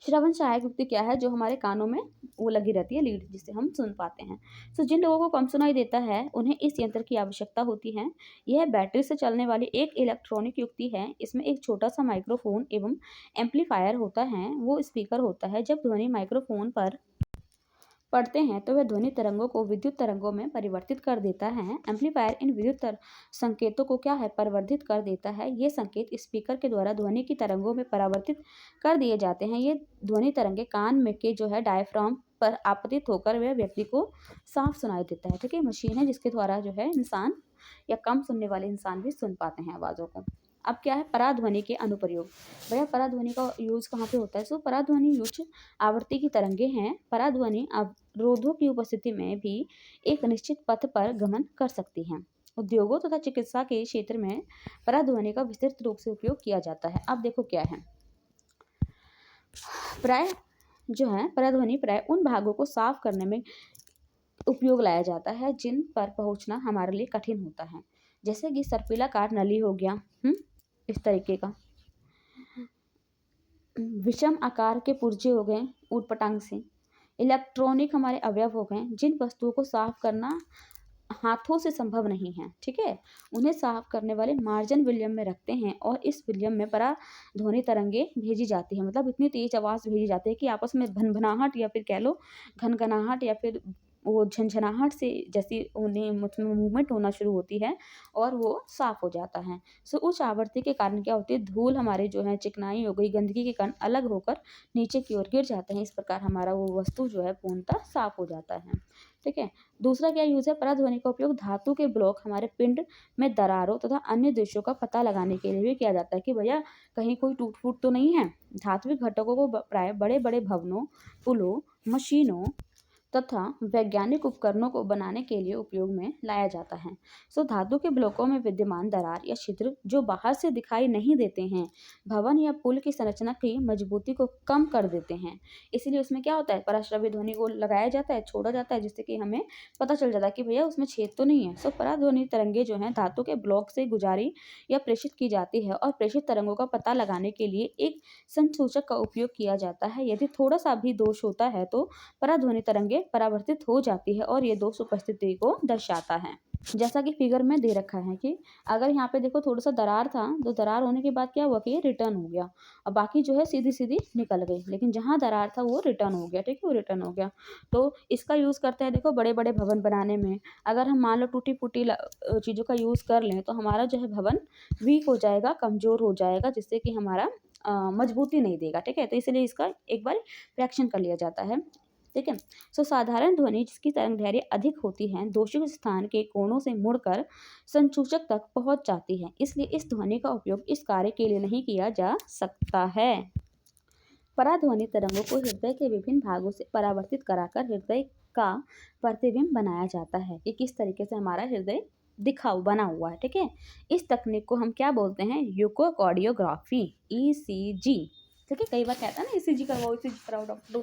श्रवण सहायक युक्ति क्या है, जो हमारे कानों में वो लगी रहती है, लीड, जिससे हम सुन पाते हैं। जिन लोगों को कम सुनाई देता है उन्हें इस यंत्र की आवश्यकता होती है। यह बैटरी से चलने वाली एक इलेक्ट्रॉनिक युक्ति है। इसमें एक छोटा सा माइक्रोफोन एवं एम्पलीफायर होता है, वो स्पीकर होता है। जब ध्वनि माइक्रोफोन पर पढ़ते हैं तो वह ध्वनि तरंगों को विद्युत तरंगों में परिवर्तित कर देता है। एम्पलीफायर इन विद्युत संकेतों को क्या है, परिवर्तित कर देता है। ये संकेत स्पीकर के द्वारा ध्वनि की तरंगों में परिवर्तित कर दिए जाते हैं। ये ध्वनि तरंगे कान में के जो है डायफ्राम पर आपतित होकर वह व्यक्ति को साफ सुनाई देता है। ठीक है, मशीन है जिसके द्वारा जो है इंसान या कम सुनने वाले इंसान भी सुन पाते हैं आवाज़ों को। अब क्या है, पराध्वनि के अनुप्रयोग। भैया पराध्वनि का यूज़ कहाँ पे होता है? पराध्वनि उच्च आवृत्ति की तरंगे हैं। पराध्वनि अवरोधों की उपस्थिति में भी एक निश्चित पथ पर गमन कर सकती हैं। उद्योगों तथा चिकित्सा के क्षेत्र में पराध्वनि का विस्तृत रूप से उपयोग किया जाता है। अब देखो क्या है, प्राय जो है पराध्वनि प्राय उन भागों को साफ करने में उपयोग लाया जाता है जिन पर पहुंचना हमारे लिए कठिन होता है, जैसे कि सर्पिलाकार नली हो गया, इस तरीके का विषम आकार के पुर्जे हो गए ऊटपटांग से, इलेक्ट्रॉनिक हमारे अवयव हो गए जिन वस्तुओं को साफ करना हाथों से संभव नहीं है। ठीक है, उन्हें साफ करने वाले मार्जन विलियम में रखते हैं और इस विलियम में पराध्वनि तरंगे भेजी जाती है, मतलब इतनी तेज आवाज़ भेजी जाती है कि आपस में भनभनाहट या फिर कह लो घनघनाहट या फिर वो झनझनाहट से जैसी उन्हें मूवमेंट होना शुरू होती है और वो साफ हो जाता है। उच्च आवृत्ति के कारण क्या होती है, धूल हमारे जो है, चिकनाई हो गई, गंदगी के कण अलग होकर नीचे की ओर गिर जाते हैं। इस प्रकार हमारा वो वस्तु जो है पूर्णतः साफ हो जाता है। ठीक है, दूसरा क्या यूज़ है, पराध्वनि का उपयोग धातु के ब्लॉक हमारे पिंड में दरारों तथा अन्य दृश्यों का पता लगाने के लिए भी किया जाता है कि भैया कहीं कोई टूट फूट तो नहीं है। धात्विक घटकों को प्राय बड़े बड़े भवनों, पुलों, मशीनों, तथा वैज्ञानिक उपकरणों को बनाने के लिए उपयोग में लाया जाता है। सो धातु के ब्लॉकों में विद्यमान दरार या छिद्र जो बाहर से दिखाई नहीं देते हैं, भवन या पुल की संरचना की मजबूती को कम कर देते हैं। इसलिए उसमें क्या होता है, पराश्रव्य ध्वनि को लगाया जाता है, छोड़ा जाता है, जिससे कि हमें पता चल जाता है कि भैया उसमें छेद तो नहीं है। सो पराध्वनि तरंगे जो हैं धातु के ब्लॉक से गुजारी या प्रेषित की जाती है और प्रेषित तरंगों का पता लगाने के लिए एक संसूचक का उपयोग किया जाता है। यदि थोड़ा सा भी दोष होता है तो पराध्वनि तरंगे परावर्तित हो जाती है और ये दोष उपस्थिति को दर्शाता है। जैसा कि फिगर में दे रखा है कि अगर यहाँ पे देखो थोड़ा सा दरार था, तो दरार होने के बाद क्या हुआ कि ये रिटर्न हो गया, और बाकी जो है सीधी सीधी निकल गई, लेकिन जहाँ दरार था वो रिटर्न हो गया। ठीक है, वो रिटर्न हो गया। तो इसका यूज़ करते हैं देखो बड़े बड़े भवन बनाने में। अगर हम मान लो टूटी फूटी चीज़ों का यूज़ कर लें तो हमारा जो है भवन वीक हो जाएगा, कमज़ोर हो जाएगा, जिससे कि हमारा मजबूती नहीं देगा। ठीक है, तो इसलिए इसका एक बार रिएक्शन कर लिया जाता है। ठीक है। सो साधारण ध्वनि जिसकी तरंगदैर्घ्य अधिक होती है, दोषयुक्त स्थान के कोणों से मुड़कर संसूचक तक पहुंच जाती है। इसलिए इस ध्वनि का उपयोग इस कार्य के लिए नहीं किया जा सकता है। पराध्वनि तरंगों को हृदय के विभिन्न भागों से परावर्तित कराकर हृदय का प्रतिबिंब बनाया जाता है कि किस तरीके से हमारा हृदय दिखाओ बना हुआ है। ठीक है, इस तकनीक को हम क्या बोलते हैं, यूकोकार्डियोग्राफी, ईसीजी। ठीक है, कई बार कहता है ना ईसीजी करवाओ, ईसीजी कराओ डॉक्टर,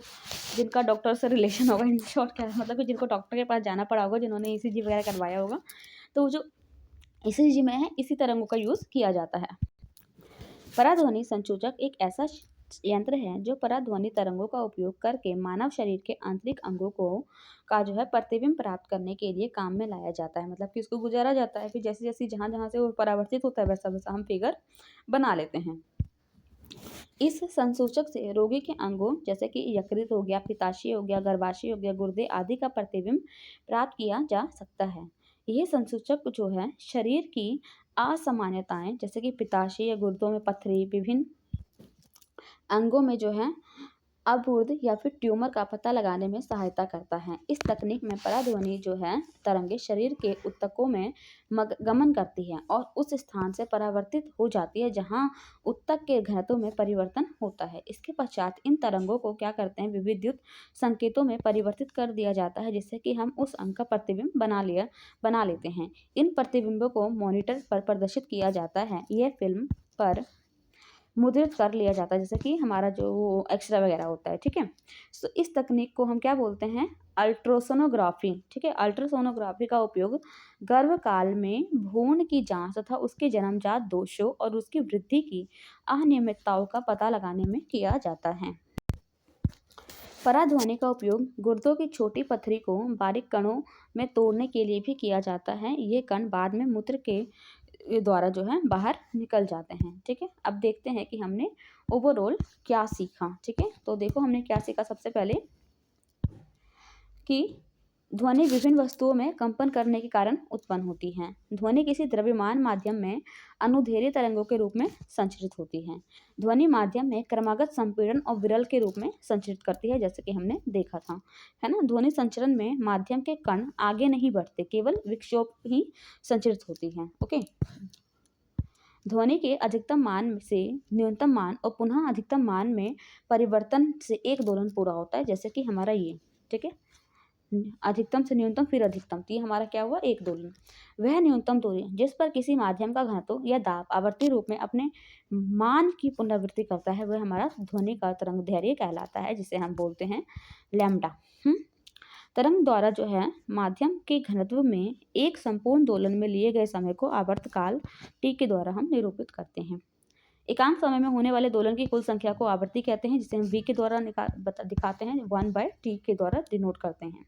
जिनका डॉक्टर से रिलेशन होगा, इन शॉर्ट क्या मतलब कि जिनको डॉक्टर के पास जाना पड़ा होगा, जिन्होंने ईसीजी वगैरह करवाया होगा, तो वो जो ईसीजी में है इसी तरंगों का यूज़ किया जाता है। पराध्वनि संसूचक एक ऐसा यंत्र है जो पराध्वनि तरंगों का उपयोग करके मानव शरीर के आंतरिक अंगों को का जो है प्रतिबिंब प्राप्त करने के लिए काम में लाया जाता है। मतलब कि इसको गुजारा जाता है, फिर जैसे जैसे जहाँ जहाँ से वो परावर्तित होता है वैसा वैसा हम फिगर बना लेते हैं। इस संसूचक से रोगी के अंगों जैसे कि यकृत हो गया, पित्ताशय हो गया, गर्भाशय हो गया, गुर्दे आदि का प्रतिबिंब प्राप्त किया जा सकता है। यह संसूचक जो है शरीर की असामान्यताएं जैसे कि पित्ताशय या गुर्दों में पथरी, विभिन्न अंगों में जो है अवरोध या फिर ट्यूमर का पता लगाने में सहायता करता है। इस तकनीक में पराध्वनि जो है तरंगे शरीर के ऊतकों में गमन करती है और उस स्थान से परावर्तित हो जाती है जहां ऊतक के घनत्व में परिवर्तन होता है। इसके पश्चात इन तरंगों को क्या करते हैं, विद्युत संकेतों में परिवर्तित कर दिया जाता है, जिससे कि हम उस अंग का प्रतिबिंब बना लेते हैं। इन प्रतिबिंबों को मॉनिटर पर प्रदर्शित किया जाता है। यह फिल्म पर मुद्रित कर लिया जाता है, जैसे कि हमारा जो एक्सरे वगैरह होता है। ठीक है, तो इस तकनीक को हम क्या बोलते हैं, अल्ट्रासोनोग्राफी। ठीक है, अल्ट्रासोनोग्राफी का उपयोग गर्भकाल में भ्रूण की जांच तथा उसके जन्मजात दोषों और उसकी वृद्धि की अनियमितताओं का पता लगाने में किया जाता है। पराध्वनि का उपयोग गुर्दों की छोटी पथरी को बारीक कणों में तोड़ने के लिए भी किया जाता है। ये कण बाद में मूत्र के द्वारा जो है बाहर निकल जाते हैं। ठीक है, अब देखते हैं कि हमने ओवरऑल क्या सीखा। ठीक है, तो देखो हमने क्या सीखा, सबसे पहले कि ध्वनि विभिन्न वस्तुओं में कंपन करने के कारण उत्पन्न होती है। ध्वनि किसी द्रव्यमान माध्यम में अनुदैर्ध्य तरंगों के रूप में संचरित होती है। ध्वनि माध्यम में क्रमागत संपीड़न और विरल के रूप में संचरित करती है, जैसे कि हमने देखा था, है ना। ध्वनि संचरण में माध्यम के कण आगे नहीं बढ़ते, केवल विक्षोभ ही संचरित होती है। ओके, ध्वनि के अधिकतम मान से न्यूनतम मान और पुनः अधिकतम मान में परिवर्तन से एक दोलन पूरा होता है, जैसे कि हमारा ये। ठीक है, अधिकतम से न्यूनतम फिर अधिकतम, तो ये हमारा क्या हुआ, एक दोलन। वह न्यूनतम दूरी जिस पर किसी माध्यम का घनत्व या दाब आवर्ती रूप में अपने मान की पुनरावृत्ति करता है, वह हमारा ध्वनि का तरंगदैर्घ्य कहलाता है, जिसे हम बोलते हैं लैम्डा। तरंग द्वारा जो है माध्यम के घनत्व में एक संपूर्ण दोलन में लिए गए समय को आवर्तकाल टी के द्वारा हम निरूपित करते हैं। एकांक समय में होने वाले दोलन की कुल संख्या को आवर्ती कहते हैं, जिसे हम v के द्वारा दिखाते हैं, 1/t के द्वारा डिनोट करते हैं।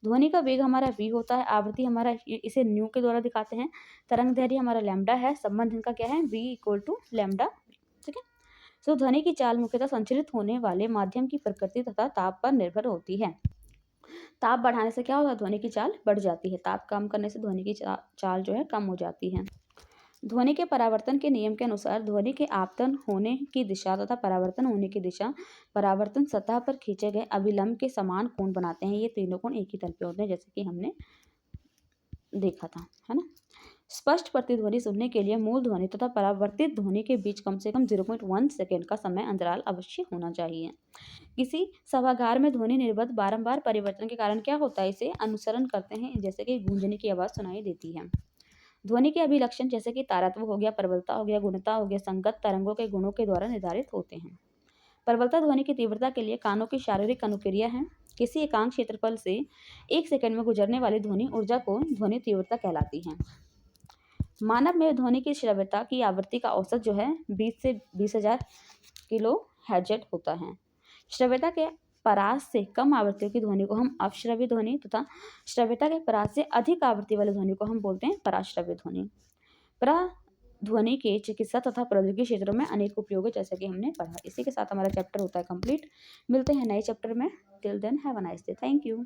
ध्वनि का वेग हमारा v होता है, आवृत्ति हमारा इसे न्यू के द्वारा दिखाते हैं, तरंगदैर्घ्य हमारा लैम्डा है, संबंध इनका क्या है, v = लैम्डा। ठीक है, तो ध्वनि की चाल मुख्यतः संचरित होने वाले माध्यम की प्रकृति तथा ताप पर निर्भर होती है। ताप बढ़ाने से क्या होगा, ध्वनि की चाल बढ़ जाती है, ताप कम करने से ध्वनि की चाल जो है कम हो जाती है। ध्वनि के परावर्तन के नियम के अनुसार ध्वनि के आपतन होने की दिशा तथा परावर्तन होने की दिशा परावर्तन सतह पर खींचे गए अभिलंब के समान कोण बनाते हैं। ये तीनों कोण एक ही तल पे होते हैं, जैसे कि हमने देखा था, है ना। स्पष्ट प्रतिध्वनि सुनने के लिए मूल ध्वनि तथा परावर्तित ध्वनि के बीच कम से कम 0.1 सेकेंड का समय अंतराल अवश्य होना चाहिए। किसी सभागार में ध्वनि निर्बत बारंबार परिवर्तन के कारण क्या होता है, इसे अनुसरण करते हैं, जैसे कि गूंजने की आवाज़ सुनाई देती है। ध्वनि के अभिलक्षण जैसे कि तारत्व हो गया, प्रबलता हो गया, गुणता हो गया, संगत तरंगों के गुणों के द्वारा निर्धारित होते हैं। प्रबलता ध्वनि की तीव्रता के लिए कानों की शारीरिक अनुक्रिया है। किसी एकांक क्षेत्रफल से 1 सेकंड में गुजरने वाली ध्वनि ऊर्जा को ध्वनि तीव्रता कहलाती है। मानव में ध्वनि की श्रव्यता की आवृत्ति का औसत जो है 20 से 20,000 किलो हर्ट्ज होता है। श्रव्यता के परास से कम आवृत्तियों की ध्वनि को हम अवश्रव्य ध्वनि तथा श्रव्यता के परास से अधिक आवृत्ति वाली ध्वनि को हम बोलते हैं पराश्रव्य ध्वनि। ध्वनि के चिकित्सा तथा प्रौद्योगिकी क्षेत्रों में अनेक उपयोग है, जैसे कि हमने पढ़ा। इसी के साथ हमारा चैप्टर होता है कंप्लीट। मिलते हैं नए चैप्टर में। Till then have a nice day. Thank you.